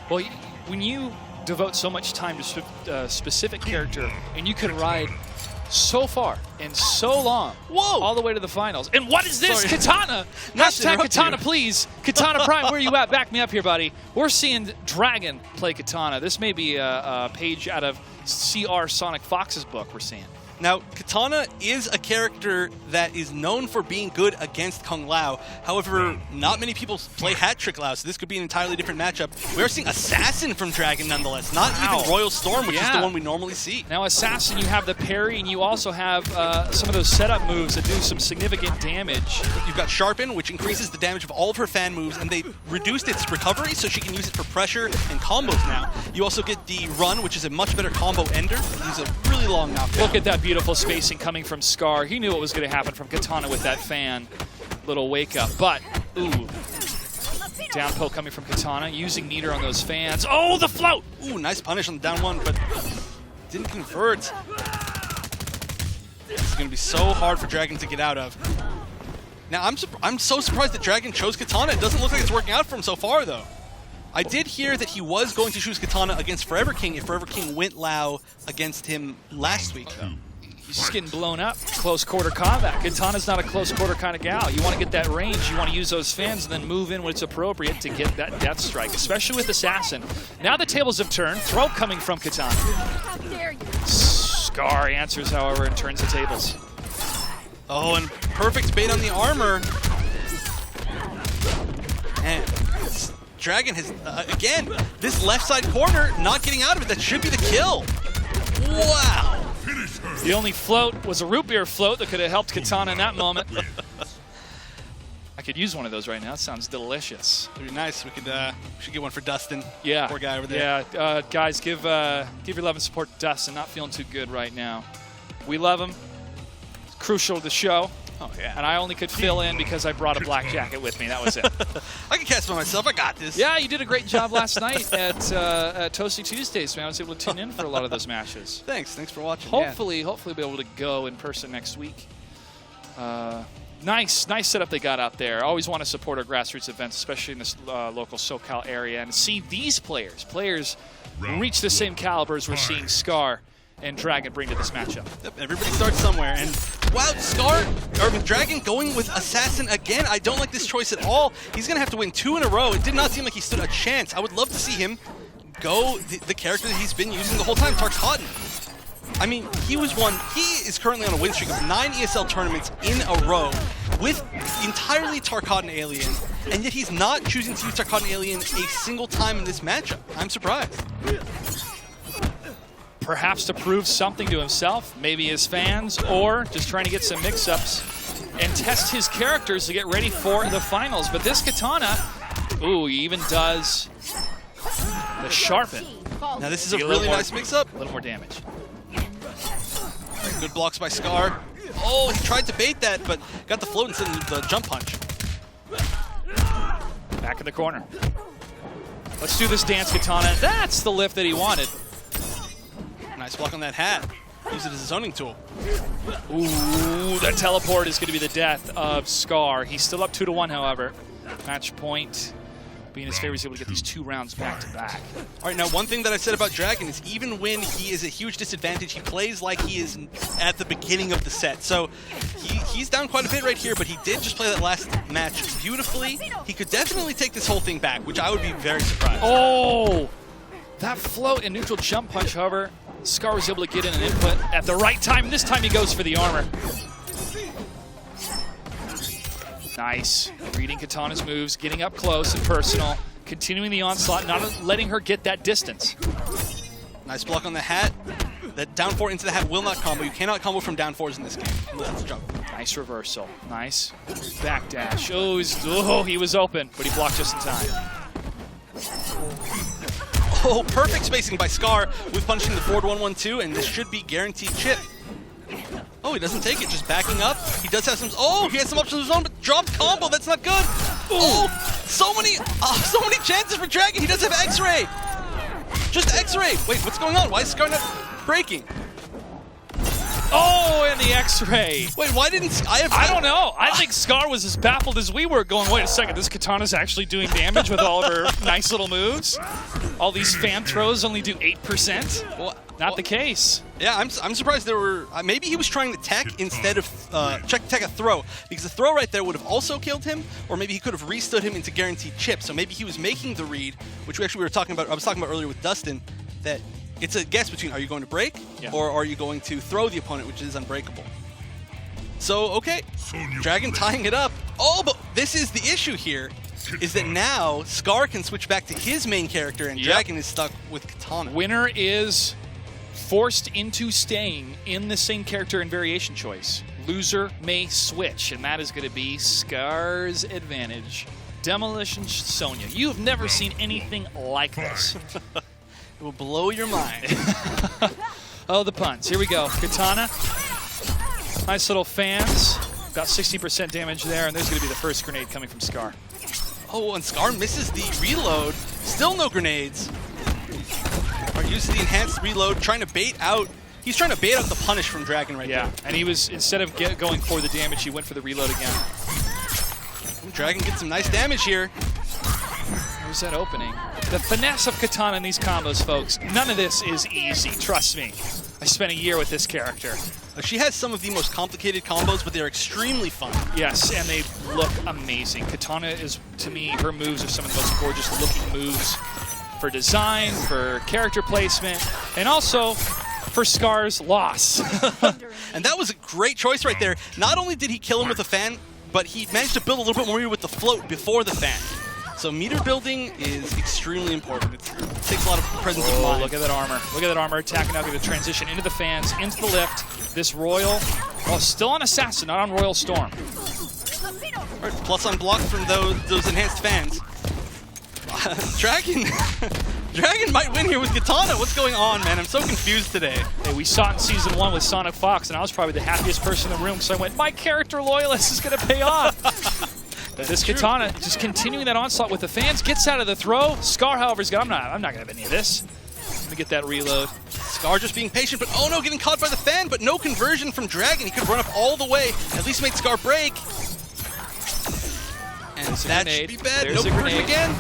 Well, when you devote so much time to a specific character and you can ride so far and so long, all the way to the finals. And what is this? Sorry. Katana! Hashtag Katana, please. Katana Prime, where are you at? Back me up here, buddy. We're seeing Dragon play Katana. This may be a page out of CR Sonic Fox's book we're seeing. Now, Katana is a character that is known for being good against Kung Lao. However, not many people play Hat Trick Lao, so this could be an entirely different matchup. We're seeing Assassin from Dragon nonetheless, not even Royal Storm, which is the one we normally see. Now, Assassin, you have the parry, and you also have some of those setup moves that do some significant damage. You've got Sharpen, which increases the damage of all of her fan moves, and they reduced its recovery, so she can use it for pressure and combos now. You also get the Run, which is a much better combo ender. He's a really long knockdown. Look at that beautiful spacing coming from Scar. He knew what was going to happen from Katana with that fan. Little wake up, but ooh. Down poke coming from Katana, using meter on those fans. Oh, the float! Ooh, nice punish on the down one, but didn't convert. It's going to be so hard for Dragon to get out of. Now, I'm so surprised that Dragon chose Katana. It doesn't look like it's working out for him so far, though. I did hear that he was going to choose Katana against Forever King if Forever King went Lao against him last week, though. He's just getting blown up. Close quarter combat. Katana's not a close quarter kind of gal. You want to get that range. You want to use those fans and then move in when it's appropriate to get that death strike, especially with Assassin. Now the tables have turned. Throw coming from Katana. Scar answers, however, and turns the tables. Oh, and perfect bait on the armor. And Dragon has, again, this left side corner, not getting out of it. That should be the kill. Wow. The only float was a root beer float that could have helped Katana in that moment. I could use one of those right now. It sounds delicious. It'd be nice. We should get one for Dustin. Yeah. Poor guy over there. Yeah. Guys, give your love and support to Dustin. Not feeling too good right now. We love him. It's crucial to the show. Oh, yeah. And I only could fill in because I brought a black jacket with me. That was it. I can cast by myself. I got this. Yeah, you did a great job last night at Toasty Tuesdays, man. I was able to tune in for a lot of those matches. Thanks for watching. Hopefully be able to go in person next week. Nice setup they got out there. Always want to support our grassroots events, especially in this local SoCal area, and see these players reach the same caliber as we're seeing Scar and Dragon bring to this matchup. Yep, everybody starts somewhere, and wow, Dragon going with Assassin again. I don't like this choice at all. He's going to have to win 2 in a row. It did not seem like he stood a chance. I would love to see him go the character that he's been using the whole time, Tarkatan. I mean, he is currently on a win streak of 9 ESL tournaments in a row with entirely Tarkatan Alien, and yet he's not choosing to use Tarkatan Alien a single time in this matchup. I'm surprised. Perhaps to prove something to himself, maybe his fans, or just trying to get some mix-ups and test his characters to get ready for the finals. But this Katana, ooh, he even does the Sharpen. Now this is a really nice mix-up. A little more damage. Good blocks by Scar. Oh, he tried to bait that, but got the float instead of the jump punch. Back in the corner. Let's do this dance, Katana. That's the lift that he wanted. Nice Nice block on that hat. Use it as a zoning tool. Ooh, that teleport is going to be the death of Scar. He's still up 2-1, however. Match point being his favor, he's able to get these 2 rounds back to back. All right, now one thing that I said about Dragon is even when he is a huge disadvantage, he plays like he is at the beginning of the set. So he's down quite a bit right here, but he did just play that last match beautifully. He could definitely take this whole thing back, which I would be very surprised. Oh! That float and neutral jump punch, however, Scar was able to get in an input at the right time, and this time he goes for the armor. Nice. Reading Katana's moves, getting up close and personal, continuing the onslaught, not letting her get that distance. Nice block on the hat. That down 4 into the hat will not combo. You cannot combo from down 4s in this game. Let's jump. Nice reversal. Nice. Backdash. Oh, he was open, but he blocked just in time. Oh, perfect spacing by Scar with punishing the forward 1-1-2, and this should be guaranteed chip. Oh, he doesn't take it, just backing up. He does have some, oh, he has some options of his own, but dropped combo, that's not good. Oh, so many chances for Dragon. He does have X-Ray. Just X-Ray. Wait, what's going on? Why is Scar not breaking? Oh, and the X-Ray. Wait, why didn't I don't know. I think Scar was as baffled as we were, going, wait a second, this Katana's actually doing damage with all of her nice little moves? All these fan throws only do 8%? Well, Not the case. Yeah, I'm surprised there were... maybe he was trying to tech instead of tech a throw, because the throw right there would have also killed him, or maybe he could have restood him into guaranteed chip. So maybe he was making the read, which we were talking about. I was talking about earlier with Dustin, that it's a guess between are you going to break or are you going to throw the opponent, which is unbreakable. So, okay, Dragon tying it up. Oh, but this is the issue here, is that now Scar can switch back to his main character and Dragon is stuck with Katana. Winner is forced into staying in the same character and variation choice. Loser may switch, and that is going to be Scar's advantage. Demolition Sonya. You have never seen anything like this. It will blow your mind. Oh, the puns. Here we go. Katana. Nice little fans. About 60% damage there, and there's going to be the first grenade coming from Scar. Oh, and Scar misses the reload. Still no grenades. Or uses the enhanced reload, trying to bait out. He's trying to bait out the punish from Dragon right there. And he was, instead of going for the damage, he went for the reload again. Dragon gets some nice damage here. There's that opening. The finesse of Katana in these combos, folks. None of this is easy, trust me. I spent a year with this character. She has some of the most complicated combos, but they're extremely fun. Yes, and they look amazing. Katana is, to me, her moves are some of the most gorgeous looking moves for design, for character placement, and also for Scar's loss. And that was a great choice right there. Not only did he kill him with a fan, but he managed to build a little bit more meter with the float before the fan. So meter building is extremely important. It takes a lot of presence of mind. Look at that armor. Look at that armor attacking out. Going to transition into the fans, into the lift. This Royal, still on Assassin, not on Royal Storm. All right, plus on block from those enhanced fans. Dragon might win here with Katana. What's going on, man? I'm so confused today. Hey, we saw it in Season 1 with Sonic Fox, and I was probably the happiest person in the room because I went, my character loyalist is going to pay off. This Katana just continuing that onslaught with the fans, gets out of the throw. Scar, however, is I'm not going to have any of this. Let me get that reload. Scar just being patient, but oh no, getting caught by the fan, but no conversion from Dragon. He could run up all the way, at least make Scar break. And that should be bad. There's no conversion again.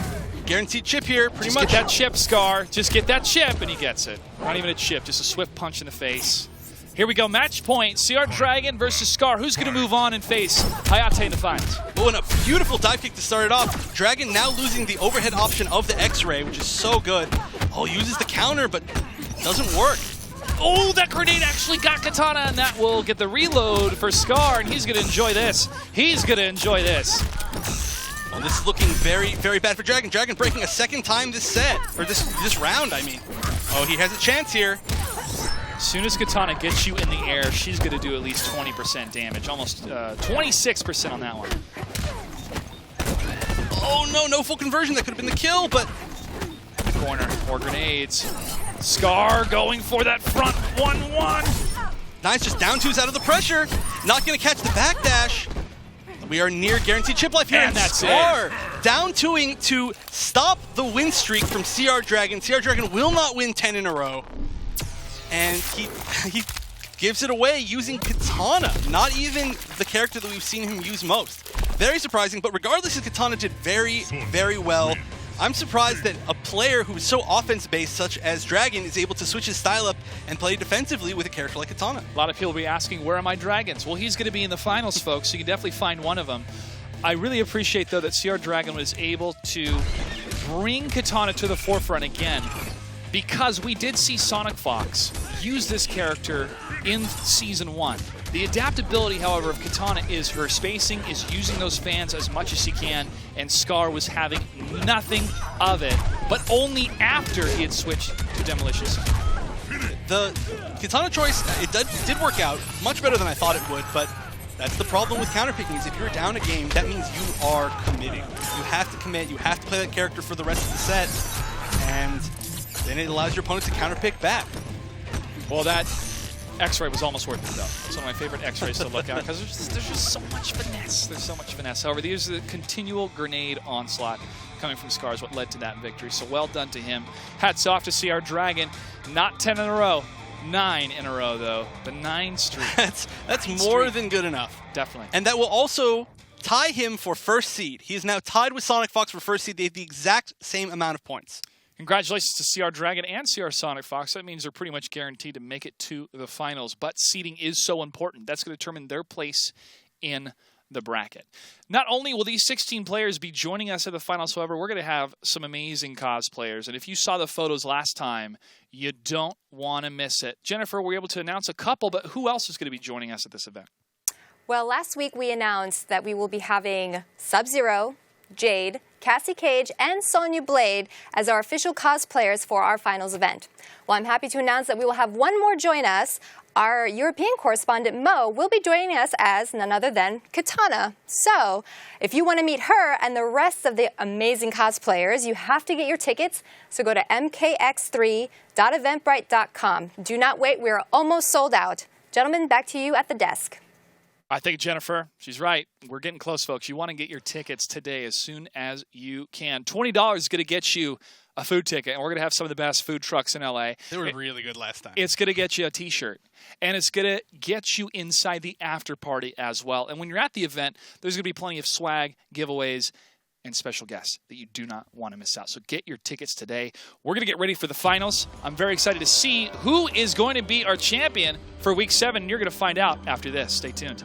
Guaranteed chip here, pretty much. Just get that chip, Scar. Just get that chip, and he gets it. Not even a chip, just a swift punch in the face. Here we go, match point. CR Dragon versus Scar. Who's going to move on and face Hayate in the finals? Oh, and a beautiful dive kick to start it off. Dragon now losing the overhead option of the X-Ray, which is so good. Oh, uses the counter, but doesn't work. Oh, that grenade actually got Katana, and that will get the reload for Scar, and he's going to enjoy this. He's going to enjoy this. Well, this is looking very, very bad for Dragon. Dragon breaking a second time this set, or this round, I mean. Oh, he has a chance here. As soon as Katana gets you in the air, she's going to do at least 20% damage, almost 26% on that one. Oh no, no full conversion. That could have been the kill, but... Corner, more grenades. Scar going for that front 1-1. Nice, just down twos out of the pressure. Not going to catch the backdash. We are near guaranteed chip life here. And that's Scar it. Down twoing to stop the win streak from CR Dragon. CR Dragon will not win 10 in a row. and he gives it away using Katana, not even the character that we've seen him use most. Very surprising, but regardless, his Katana did very, very well. I'm surprised that a player who is so offense-based, such as Dragon, is able to switch his style up and play defensively with a character like Katana. A lot of people will be asking, where are my Dragons? Well, he's going to be in the finals, folks, so you can definitely find one of them. I really appreciate, though, that CR Dragon was able to bring Katana to the forefront again, because we did see Sonic Fox use this character in Season 1. The adaptability, however, of Katana is her spacing, is using those fans as much as she can, and Scar was having nothing of it, but only after he had switched to Demolition Suit. The Katana choice, it did work out much better than I thought it would, but that's the problem with counterpicking, is if you're down a game, that means you are committing. You have to commit, you have to play that character for the rest of the set, and then it allows your opponent to counterpick back. Well, that X-ray was almost worth it, though. It's one of my favorite X-rays to look at, because there's just so much finesse. There's so much finesse. However, there's the continual grenade onslaught coming from Scar is what led to that victory. So well done to him. Hats off to CR Dragon. Not 10 in a row. 9 in a row, though. The 9 streak. That's more than good enough. Definitely. And that will also tie him for first seed. He is now tied with Sonic Fox for first seed. They have the exact same amount of points. Congratulations to CR Dragon and CR Sonic Fox. That means they're pretty much guaranteed to make it to the finals. But seeding is so important. That's going to determine their place in the bracket. Not only will these 16 players be joining us at the finals, however, we're going to have some amazing cosplayers. And if you saw the photos last time, you don't want to miss it. Jennifer, we were able to announce a couple, but who else is going to be joining us at this event? Well, last week we announced that we will be having Sub-Zero, Jade, Cassie Cage, and Sonya Blade as our official cosplayers for our finals event. Well, I'm happy to announce that we will have one more join us. Our European correspondent, Mo, will be joining us as none other than Katana. So, if you want to meet her and the rest of the amazing cosplayers, you have to get your tickets. So go to mkx3.eventbrite.com. Do not wait. We are almost sold out. Gentlemen, back to you at the desk. I think Jennifer, she's right. We're getting close, folks. You want to get your tickets today as soon as you can. $20 is going to get you a food ticket, and we're going to have some of the best food trucks in LA. They were really good last time. It's going to get you a t-shirt, and it's going to get you inside the after party as well. And when you're at the event, there's going to be plenty of swag, giveaways, and special guests that you do not want to miss out. So get your tickets today. We're going to get ready for the finals. I'm very excited to see who is going to be our champion for Week 7. You're going to find out after this. Stay tuned.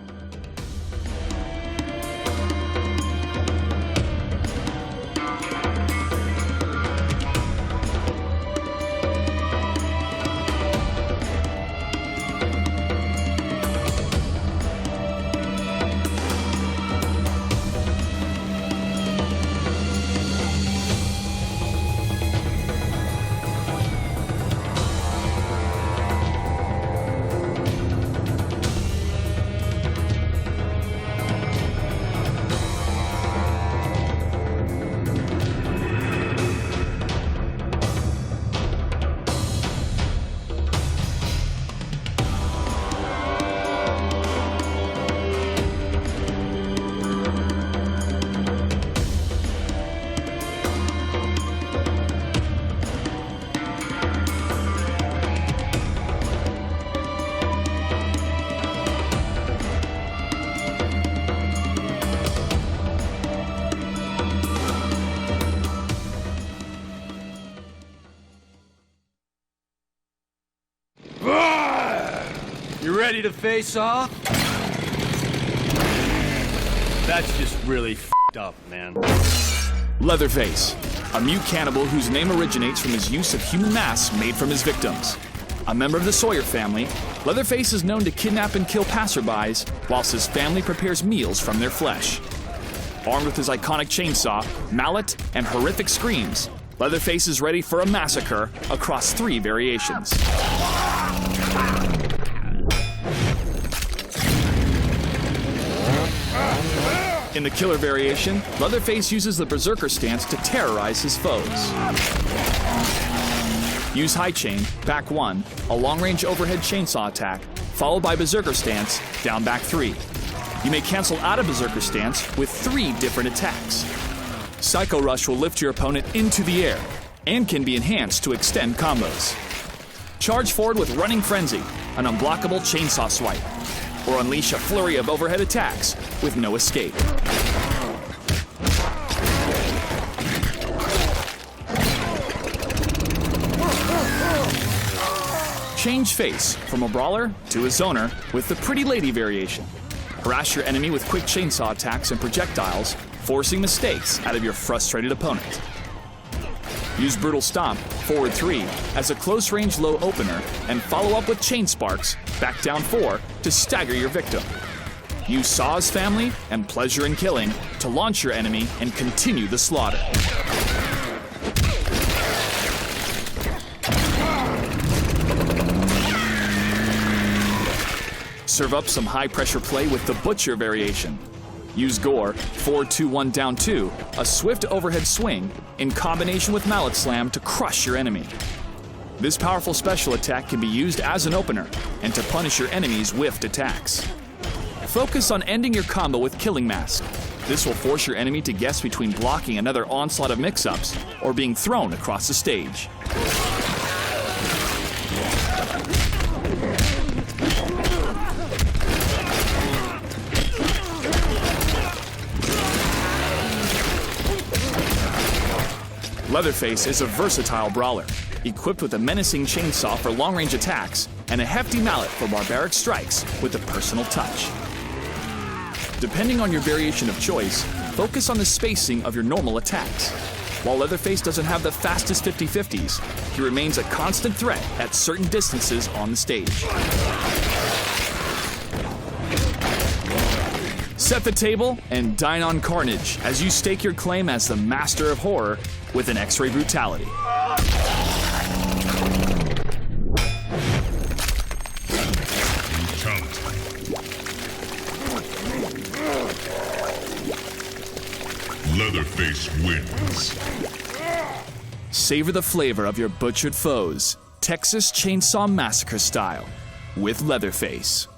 You ready to face off? That's just really f***ed up, man. Leatherface, a mute cannibal whose name originates from his use of human masks made from his victims. A member of the Sawyer family, Leatherface is known to kidnap and kill passerbys whilst his family prepares meals from their flesh. Armed with his iconic chainsaw, mallet, and horrific screams, Leatherface is ready for a massacre across 3 variations. In the killer variation, Leatherface uses the Berserker stance to terrorize his foes. Use high chain, back 1, a long-range overhead chainsaw attack, followed by Berserker stance, down back 3. You may cancel out of Berserker stance with 3 different attacks. Psycho Rush will lift your opponent into the air, and can be enhanced to extend combos. Charge forward with Running Frenzy, an unblockable chainsaw swipe. Or unleash a flurry of overhead attacks with no escape. Change face from a brawler to a zoner with the Pretty Lady variation. Harass your enemy with quick chainsaw attacks and projectiles, forcing mistakes out of your frustrated opponent. Use Brutal Stomp, forward 3, as a close-range low opener, and follow up with Chain Sparks, back down 4, to stagger your victim. Use Saw's Family and Pleasure in Killing to launch your enemy and continue the slaughter. Serve up some high-pressure play with the Butcher variation. Use Gore, 4-2-1 down 2, a swift overhead swing, in combination with Mallet Slam to crush your enemy. This powerful special attack can be used as an opener, and to punish your enemy's whiffed attacks. Focus on ending your combo with Killing Mask. This will force your enemy to guess between blocking another onslaught of mix-ups or being thrown across the stage. Leatherface is a versatile brawler, equipped with a menacing chainsaw for long-range attacks and a hefty mallet for barbaric strikes with a personal touch. Depending on your variation of choice, focus on the spacing of your normal attacks. While Leatherface doesn't have the fastest 50-50s, he remains a constant threat at certain distances on the stage. Set the table and dine on carnage as you stake your claim as the master of horror with an X-ray brutality. Leatherface wins. Savor the flavor of your butchered foes, Texas Chainsaw Massacre style, with Leatherface.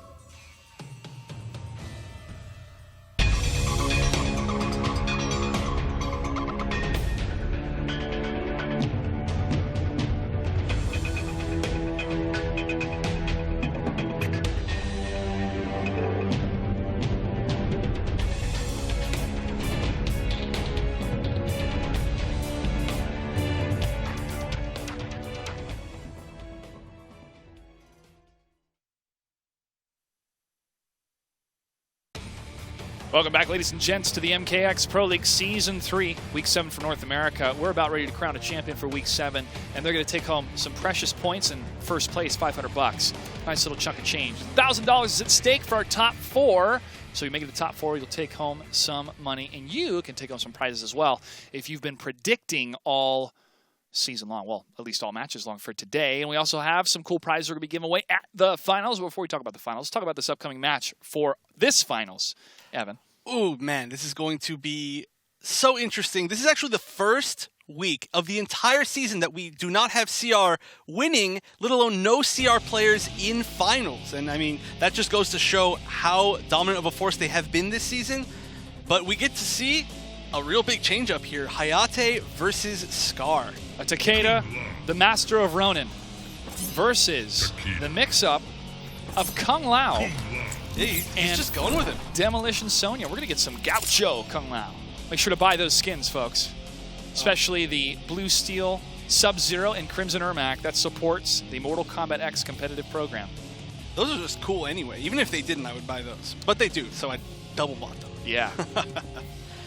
Welcome back, ladies and gents, to the MKX Pro League Season 3, Week 7 for North America. We're about ready to crown a champion for Week 7, and they're going to take home some precious points in first place, $500. Nice little chunk of change. $1,000 is at stake for our top 4. So you make it the top 4, you'll take home some money, and you can take home some prizes as well if you've been predicting all season long, well, at least all matches long for today. And we also have some cool prizes we're going to be giving away at the finals. Before we talk about the finals, let's talk about this upcoming match for this finals. Evan. Oh, man, this is going to be so interesting. This is actually the first week of the entire season that we do not have CR winning, let alone no CR players in finals. And, I mean, that just goes to show how dominant of a force they have been this season. But we get to see a real big change up here. Hayate versus Scar. A Takeda, the master of Ronin, versus the mix-up of Kung Lao. He's just going with it. Demolition Sonya. We're going to get some Gaucho Kung Lao. Make sure to buy those skins, folks. Especially the Blue Steel, Sub-Zero, and Crimson Ermac that supports the Mortal Kombat X competitive program. Those are just cool anyway. Even if they didn't, I would buy those. But they do, so I double bought them. Yeah.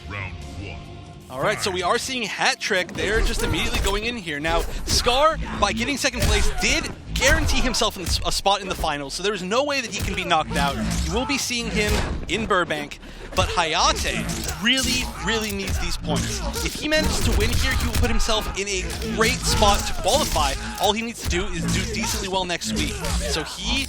Round 1. All right, so we are seeing Hat Trick. They're just immediately going in here. Now, Scar, by getting second place, did guarantee himself a spot in the finals, so there's no way that he can be knocked out. You will be seeing him in Burbank, but Hayate really, really needs these points. If he manages to win here, he will put himself in a great spot to qualify. All he needs to do is do decently well next week. So he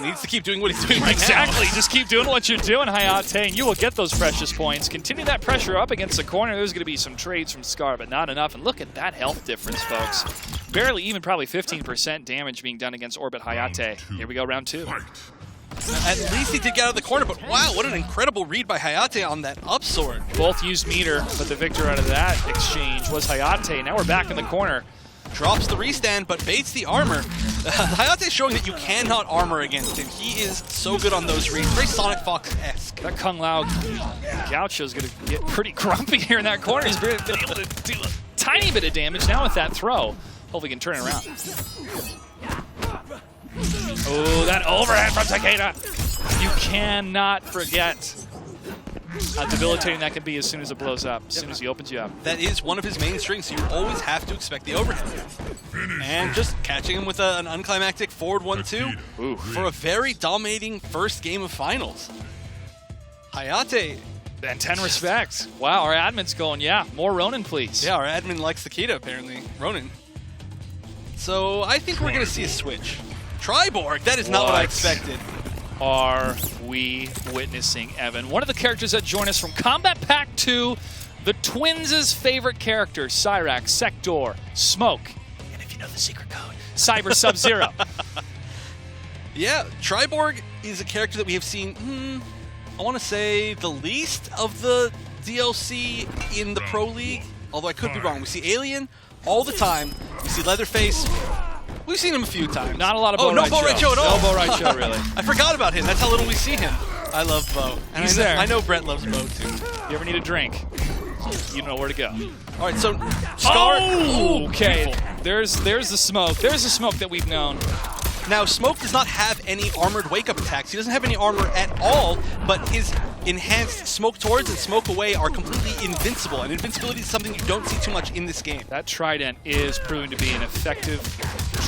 needs to keep doing what he's doing right Exactly. now. Just keep doing what you're doing, Hayate, and you will get those precious points. Continue that pressure up against the corner. There's going to be some trades from Scar, but not enough. And look at that health difference, folks. Barely even probably 15% damage being done against Orbit Hayate. Here we go, round 2. At least he did get out of the corner, but wow, what an incredible read by Hayate on that upsword. Both used meter, but the victor out of that exchange was Hayate. Now we're back in the corner. Drops the restand, but baits the armor. Hayate is showing that you cannot armor against him. He is so good on those reads. Very Sonic Fox-esque. That Kung Lao Gaucho is going to get pretty grumpy here in that corner. He's been able to do a tiny bit of damage now with that throw. Hopefully he can turn it around. Oh, that overhead from Takeda. You cannot forget how debilitating that can be as soon as it blows up, as soon as he opens you up. That is one of his main strengths, so you always have to expect the overhead. And just catching him with an unclimactic forward 1-2 for a very dominating first game of finals. Hayate. And 10 respects. Wow, our admin's going, yeah, more Ronin, please. Yeah, our admin likes Takeda, apparently. Ronin. So I think we're going to see a switch. Triborg, that is not what I expected. Are we witnessing, Evan? One of the characters that join us from Kombat Pack 2, the Twins' favorite characters, Cyrax, Sector, Smoke, and if you know the secret code, Cyber Sub-Zero. Yeah, Triborg is a character that we have seen, I want to say, the least of the DLC in the Pro League, although I could be wrong. We see Alien all the time. We see Leatherface. We've seen him a few times. Not a lot of Bo no Bo Right Show at all. No Bo Right Show, really. I forgot about him. That's how little we see him. I love Bo. And He's there. I know Brett loves Bo, too. You ever need a drink, you know where to go. All right, so Scar. Oh, okay. There's the smoke. There's the smoke that we've known. Now, Smoke does not have any armored wake-up attacks. He doesn't have any armor at all, but his enhanced Smoke Towards and Smoke Away are completely invincible, and invincibility is something you don't see too much in this game. That Trident is proving to be an effective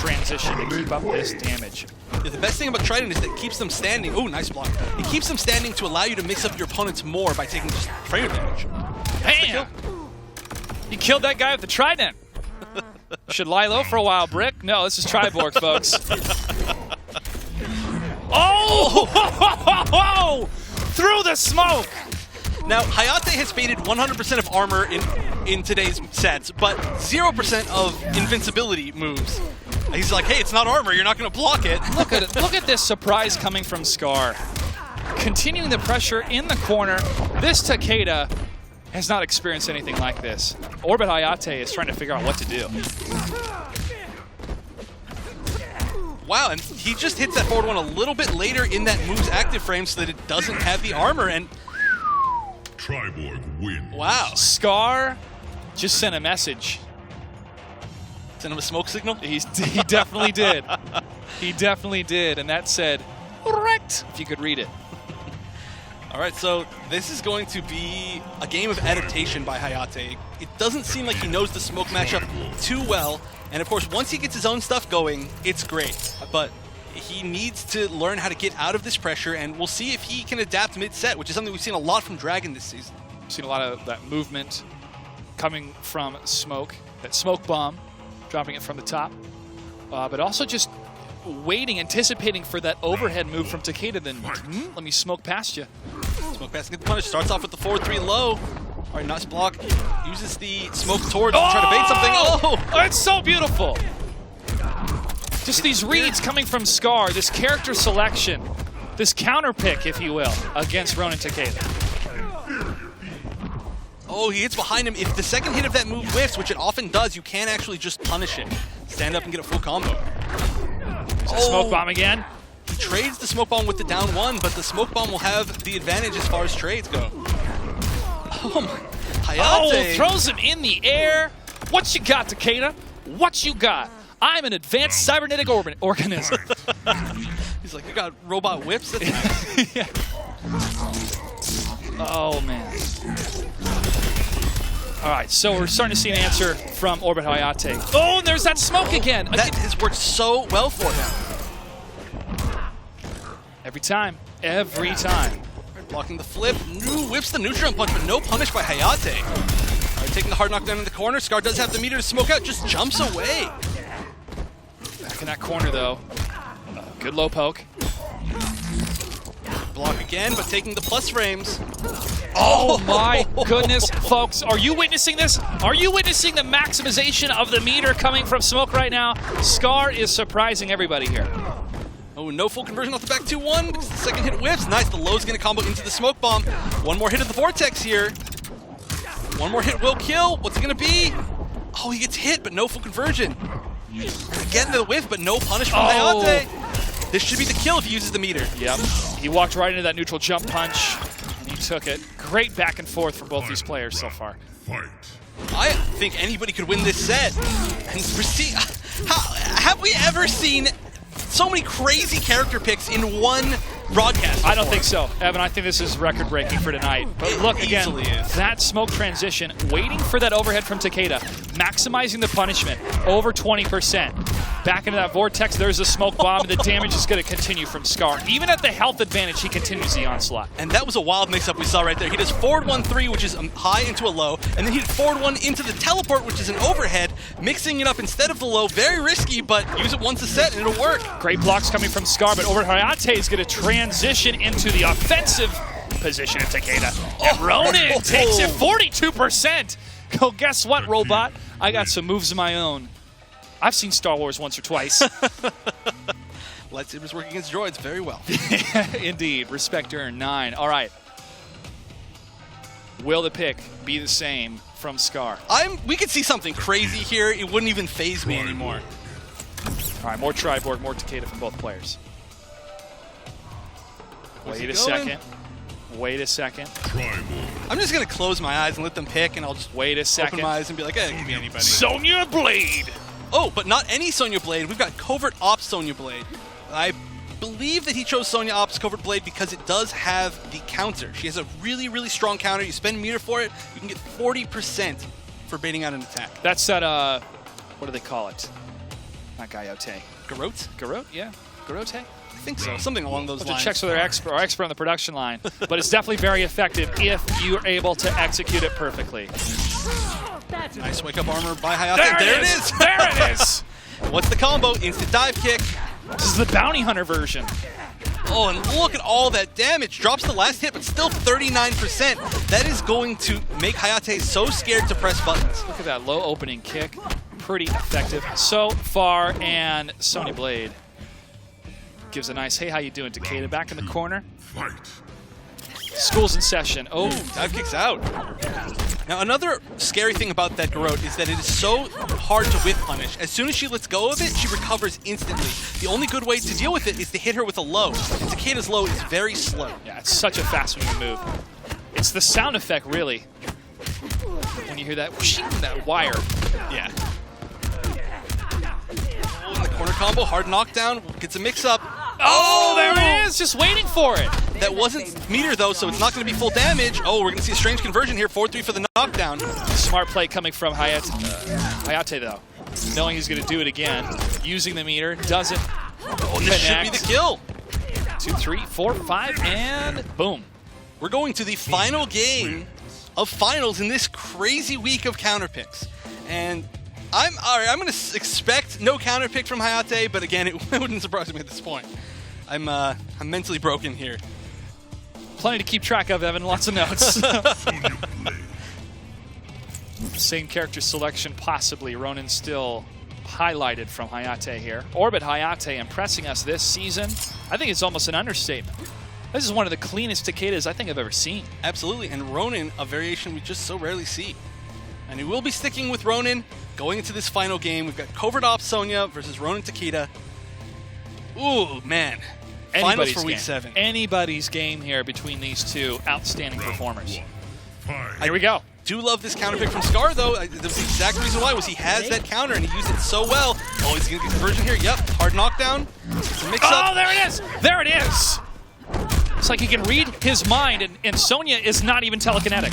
transition to keep up this damage. Yeah, the best thing about Trident is that it keeps them standing. Oh, nice block. It keeps them standing to allow you to mix up your opponents more by taking just frame damage. Bam! You killed that guy with the Trident. Should lie low for a while, Brick? No, this is Triborg, folks. Oh! Through the smoke! Now, Hayate has faded 100% of armor in today's sets, but 0% of invincibility moves. He's like, hey, it's not armor, you're not going to block it. Look at it. Look at this surprise coming from Scar. Continuing the pressure in the corner. This Takeda has not experienced anything like this. Orbit Hayate is trying to figure out what to do. Wow, and he just hits that forward one a little bit later in that move's active frame so that it doesn't have the armor, and Triborg wins. wow. Scar just sent a message. Send him a smoke signal? He definitely did. He definitely did, and that said, correct, if you could read it. All right, so this is going to be a game of adaptation by Hayate. It doesn't seem like he knows the smoke matchup too well, and of course, once he gets his own stuff going, it's great. But he needs to learn how to get out of this pressure, and we'll see if he can adapt mid-set, which is something we've seen a lot from Dragon this season. We've seen a lot of that movement coming from Smoke, that smoke bomb, dropping it from the top, but also just waiting, anticipating for that overhead move from Takeda, then let me smoke past you. Smoke passing at the punish, starts off with the forward 3 low. All right, nice block. Uses the smoke towards to try to bait something. Oh, it's so beautiful. Just these reads coming from Scar, this character selection, this counter pick, if you will, against Ronin Takeda. Oh, he hits behind him. If the second hit of that move whiffs, which it often does, you can actually just punish it. Stand up and get a full combo. Smoke bomb again. He trades the smoke bomb with the down 1, but the smoke bomb will have the advantage as far as trades go. Oh my, Hayate. Oh, throws him in the air. What you got, Takeda? What you got? I'm an advanced cybernetic organism. He's like, you got robot whips? Yeah. Oh, man. All right, so we're starting to see an answer from Orbit Hayate. Oh, and there's that smoke again. That has worked so well for him. Every time. Every time. Blocking the flip. Whips the neutron punch, but no punish by Hayate. All right, taking the hard knockdown in the corner. Scar does have the meter to smoke out, just jumps away. Back in that corner, though. Good low poke. Block again, but taking the plus frames. Oh my goodness, folks. Are you witnessing this? Are you witnessing the maximization of the meter coming from Smoke right now? Scar is surprising everybody here. Oh, no full conversion off the back 2-1 because the second hit whiffs. Nice, the low's going to combo into the smoke bomb. One more hit of the vortex here. One more hit will kill. What's it going to be? Oh, he gets hit, but no full conversion. Getting to the whiff, but no punish from Hayate. This should be the kill if he uses the meter. Yep. He walked right into that neutral jump punch, and he took it. Great back and forth for both these players so far. I think anybody could win this set. And have we ever seen so many crazy character picks in one broadcast before? I don't think so, Evan. I think this is record-breaking for tonight. But look, again, is. that smoke transition, waiting for that overhead from Takeda, maximizing the punishment, over 20%. Back into that vortex, there's a smoke bomb, and the damage is going to continue from Scar. Even at the health advantage, he continues the onslaught. And that was a wild mix-up we saw right there. He does forward 1-3, which is a high into a low, and then he did forward 1 into the teleport, which is an overhead, mixing it up instead of the low. Very risky, but use it once a set and it'll work. Great blocks coming from Scar, but over Hayate is going to transition into the offensive position of Takeda. And Ronin takes it 42%. Go, guess what, Robot? I got some moves of my own. I've seen Star Wars once or twice. Lightsabers work against droids very well. Indeed. Respect earned. 9. All right. Will the pick be the same from Scar? We could see something crazy here. It wouldn't even faze me anymore. All right, more Triborg, more Takeda from both players. Wait a second. Wait a second. I'm just going to close my eyes and let them pick, and I'll just wait a second. Open my eyes and be like, it could be anybody. Sonya Blade! Oh, but not any Sonya Blade. We've got Covert Ops Sonya Blade. I believe that he chose Sonya Ops Covert Blade because it does have the counter. She has a really, really strong counter. You spend meter for it, you can get 40% for baiting out an attack. That's that, what do they call it? Not Gaiote. Garrote? Garrote, yeah. Garrote? I think so. Something along those lines. Checks with our expert on the production line. But it's definitely very effective if you're able to execute it perfectly. Nice wake-up armor by Hayate. There it is! There it is! What's the combo? Instant dive kick. This is the Bounty Hunter version. Oh, and look at all that damage. Drops the last hit, but still 39%. That is going to make Hayate so scared to press buttons. Look at that low opening kick. Pretty effective so far. And Sonya Blade gives a nice, hey, how you doing, Takeda? Back in the corner. School's in session. Oh, dive kicks out. Now, another scary thing about that Garrote is that it is so hard to whiff punish. As soon as she lets go of it, she recovers instantly. The only good way to deal with it is to hit her with a low. And Takeda's low is very slow. Yeah, it's such a fast-moving move. It's the sound effect, really. When you hear that whooshing, that wire. Yeah. Oh, in the corner combo, hard knockdown, gets a mix-up. Oh, there it is, just waiting for it. That wasn't meter, though, so it's not going to be full damage. Oh, we're going to see a strange conversion here, 4-3 for the knockdown. Smart play coming from Hayate, though. Knowing he's going to do it again. Using the meter, doesn't this should be the kill. 2, 3, 4, 5, and boom. We're going to the final game of finals in this crazy week of counter picks. And I'm going to expect no counter pick from Hayate, but again, it wouldn't surprise me at this point. I'm mentally broken here. Plenty to keep track of, Evan. Lots of notes. Same character selection, possibly. Ronin still highlighted from Hayate here. Orbit Hayate impressing us this season. I think it's almost an understatement. This is one of the cleanest Takedas I think I've ever seen. Absolutely, and Ronin, a variation we just so rarely see. And we will be sticking with Ronin going into this final game. We've got Covert Ops Sonya versus Ronin Takeda. Ooh, man. Finals for week 7. Anybody's game here between these two outstanding performers. Here we go. Do love this counter pick from Scar, though. The exact reason why was he has that counter and he used it so well. Oh, he's going to get conversion here. Yep, hard knockdown. Oh, there it is. There it is. It's like he can read his mind, and Sonya is not even telekinetic.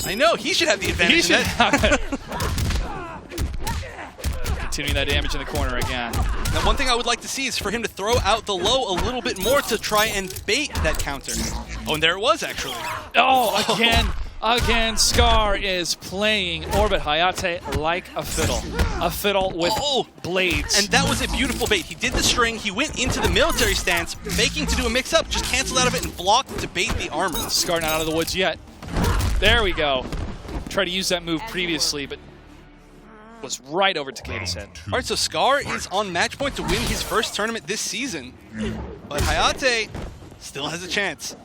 I know. He should have the advantage. Continuing that damage in the corner again. Now, one thing I would like to see is for him to throw out the low a little bit more to try and bait that counter. Oh, and there it was, actually. Oh, again, Scar is playing Orbit Hayate like a fiddle with blades. And that was a beautiful bait. He did the string, he went into the military stance, faking to do a mix-up, just canceled out of it and blocked to bait the armor. Scar not out of the woods yet. There we go. Tried to use that move previously, but was right over Takeda's head. All right, so Scar is on match point to win his first tournament this season, but Hayate still has a chance.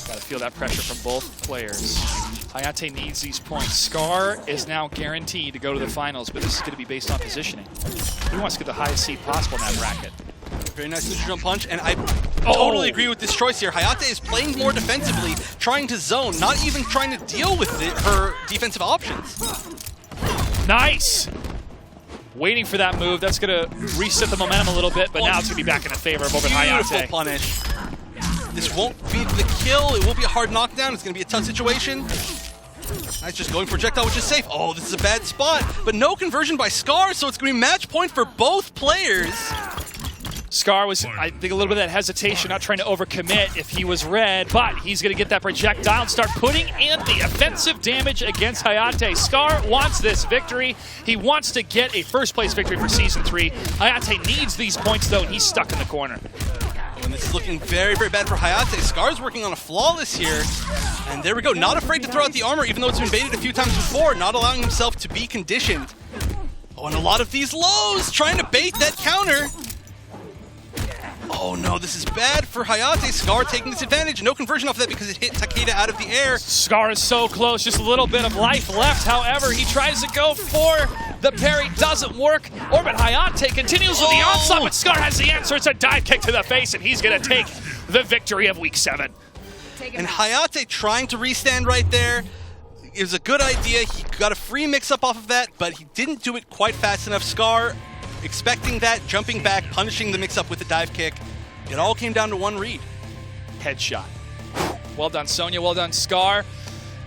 Got to feel that pressure from both players. Hayate needs these points. Scar is now guaranteed to go to the finals, but this is going to be based on positioning. He wants to get the highest seed possible in that bracket. Very nice neutral jump punch, and I totally agree with this choice here. Hayate is playing more defensively, trying to zone, not even trying to deal with her defensive options. Nice! Waiting for that move. That's going to reset the momentum a little bit, but now it's going to be back in the favor of Orbit Hayate. Beautiful punish. This won't be the kill. It won't be a hard knockdown. It's going to be a tough situation. Nice, just going projectile, which is safe. Oh, this is a bad spot, but no conversion by Scar, so it's going to be match point for both players. Scar was, I think, a little bit of that hesitation, not trying to overcommit if he was red, but he's going to get that projectile and start putting in the offensive damage against Hayate. Scar wants this victory. He wants to get a first-place victory for Season 3. Hayate needs these points, though, and he's stuck in the corner. And this is looking very, very bad for Hayate. Scar's working on a flawless here. And there we go. Not afraid to throw out the armor, even though it's been baited a few times before, not allowing himself to be conditioned. Oh, and a lot of these lows, trying to bait that counter. Oh no, this is bad for Hayate. Scar taking this advantage. No conversion off of that because it hit Takeda out of the air. Scar is so close, just a little bit of life left. However, he tries to go for the parry, doesn't work. Orbit Hayate continues with the onslaught, but Scar has the answer. It's a dive kick to the face, and he's going to take the victory of Week 7. And Hayate trying to restand right there. It was a good idea. He got a free mix-up off of that, but he didn't do it quite fast enough. Scar expecting that, jumping back, punishing the mix-up with the dive kick. It all came down to one read. Headshot. Well done, Sonya. Well done, Scar.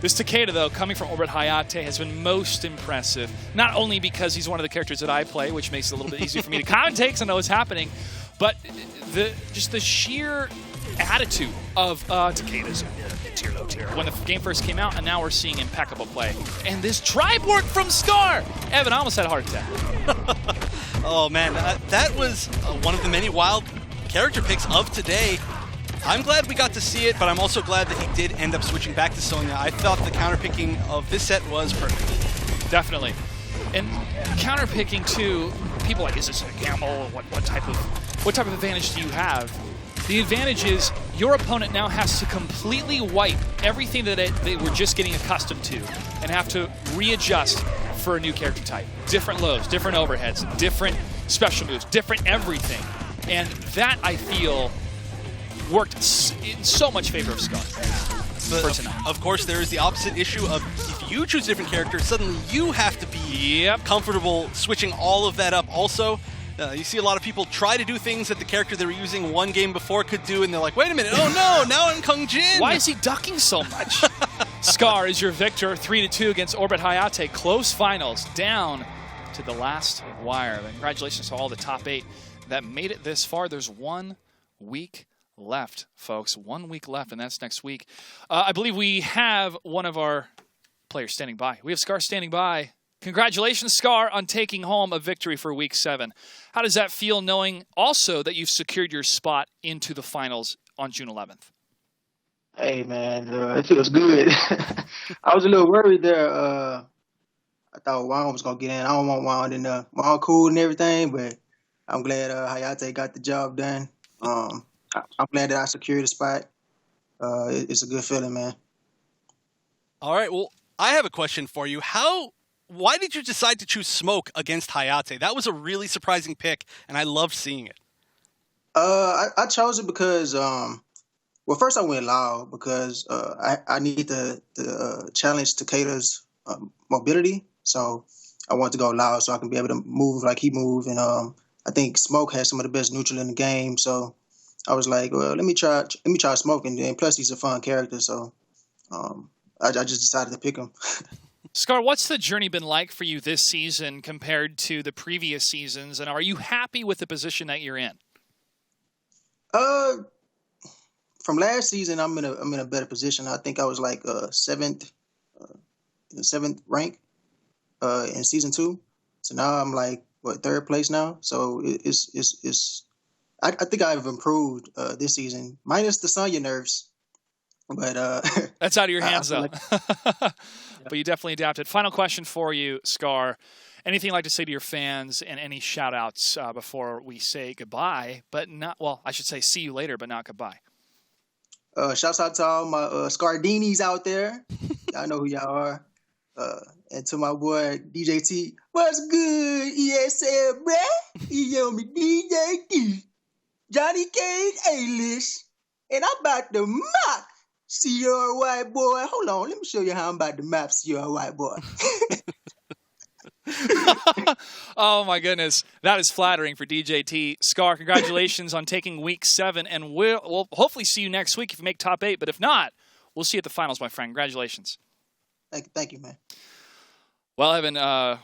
This Takeda, though, coming from Orbit Hayate, has been most impressive. Not only because he's one of the characters that I play, which makes it a little bit easier for me to commentate because I know what's happening, but just the sheer attitude of Takeda's tier low tier when the game first came out, and now we're seeing impeccable play. And this drive work from Scar! Evan, I almost had a heart attack. Oh man, that was one of the many wild character picks of today. I'm glad we got to see it, but I'm also glad that he did end up switching back to Sonya. I thought the counterpicking of this set was perfect. Definitely. And counterpicking too, people are like, is this a camel? What type of advantage do you have? The advantage is your opponent now has to completely wipe everything that they were just getting accustomed to and have to readjust for a new character type. Different lows, different overheads, different special moves, different everything. And that, I feel, worked in so much favor of Scar for tonight. Of course, there is the opposite issue of if you choose a different character, suddenly you have to be comfortable switching all of that up also. You see a lot of people try to do things that the character they were using one game before could do, and they're like, wait a minute, oh no, now I'm Kung Jin! Why is he ducking so much? Scar is your victor, 3-2 against Orbit Hayate. Close finals, down to the last wire. Congratulations to all the top 8 that made it this far. There's 1 week left, folks. 1 week left, and that's next week. I believe we have one of our players standing by. We have Scar standing by. Congratulations, Scar, on taking home a victory for Week 7. How does that feel, knowing also that you've secured your spot into the finals on June 11th? Hey, man, it feels good. I was a little worried there. I thought Juan was going to get in. I don't want Juan in there. Juan cool and everything, but I'm glad Hayate got the job done. I'm glad that I secured the spot. It's a good feeling, man. All right, well, I have a question for you. Why did you decide to choose Smoke against Hayate? That was a really surprising pick, and I loved seeing it. I chose it because, well, first I went loud because I need to challenge Takeda's mobility. So I want to go loud so I can be able to move like he moved. And I think Smoke has some of the best neutral in the game. So I was like, well, let me try Smoke. And then plus he's a fun character. So I just decided to pick him. Scar, what's the journey been like for you this season compared to the previous seasons, and are you happy with the position that you're in? From last season, I'm in a better position. I think I was like seventh rank in season 2. So now I'm like 3rd place now. So it's I think I've improved this season, minus the Sonya nerfs. But that's out of your hands, though. But you definitely adapted. Final question for you, Scar. Anything you'd like to say to your fans and any shout-outs before we say goodbye, but not, well, I should say see you later, but not goodbye. Shouts out to all my Scardinis out there. Y'all know who y'all are. And to my boy DJ T. What's good, ESL, bruh? You me DJ T. Johnny Cage A-list. And I'm about to mock Sierra White Boy. Hold on, let me show you how I'm about to map Sierra White Boy. Oh my goodness, that is flattering for DJ T. Scar, congratulations on taking week 7, and we'll hopefully see you next week if you make top 8. But if not, we'll see you at the finals, my friend. Congratulations. Thank you, man. Well, Evan,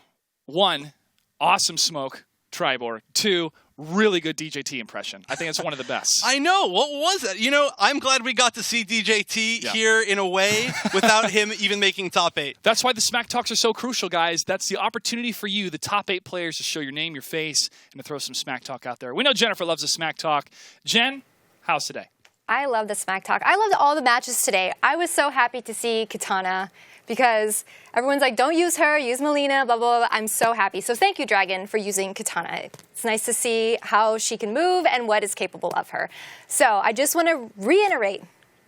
1, awesome smoke, Triborg. 2, really good DJ T impression. I think it's one of the best. I know. What was that? You know, I'm glad we got to see DJ T here in a way without him even making top 8. That's why the Smack Talks are so crucial, guys. That's the opportunity for you, the top 8 players, to show your name, your face, and to throw some Smack Talk out there. We know Jennifer loves the Smack Talk. Jen, how's today? I love the Smack Talk. I loved all the matches today. I was so happy to see Katana because everyone's like, don't use her, use Melina, blah, blah, blah. I'm so happy. So thank you, Dragon, for using Katana. It's nice to see how she can move and what is capable of her. So I just want to reiterate,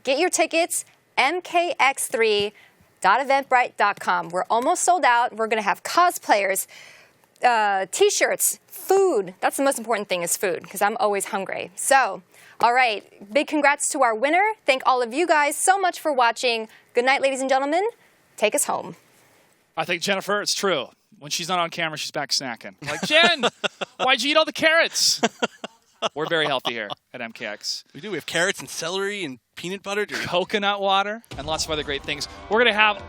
get your tickets, mkx3.eventbrite.com. We're almost sold out. We're going to have cosplayers, T-shirts, food. That's the most important thing is food because I'm always hungry. So, all right, big congrats to our winner. Thank all of you guys so much for watching. Good night, ladies and gentlemen. Take us home. I think, Jennifer, it's true. When she's not on camera, she's back snacking. Like, Jen, why'd you eat all the carrots? We're very healthy here at MKX. We do. We have carrots and celery and peanut butter. Coconut water and lots of other great things. We're going to have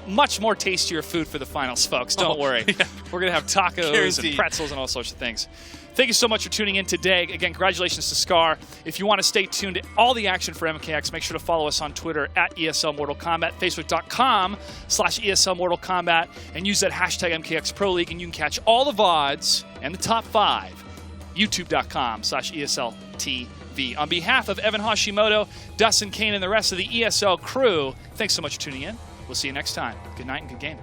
much more tastier food for the finals, folks. Don't worry. Yeah. We're going to have tacos Guaranteed. and pretzels and all sorts of things. Thank you so much for tuning in today. Again, congratulations to Scar. If you want to stay tuned to all the action for MKX, make sure to follow us on Twitter at ESL Mortal Kombat, Facebook.com/ESL Mortal Kombat, and use that hashtag MKX Pro League, and you can catch all the VODs and the top 5. YouTube.com/ESL TV. On behalf of Evan Hashimoto, Dustin Kane, and the rest of the ESL crew, thanks so much for tuning in. We'll see you next time. Good night and good game.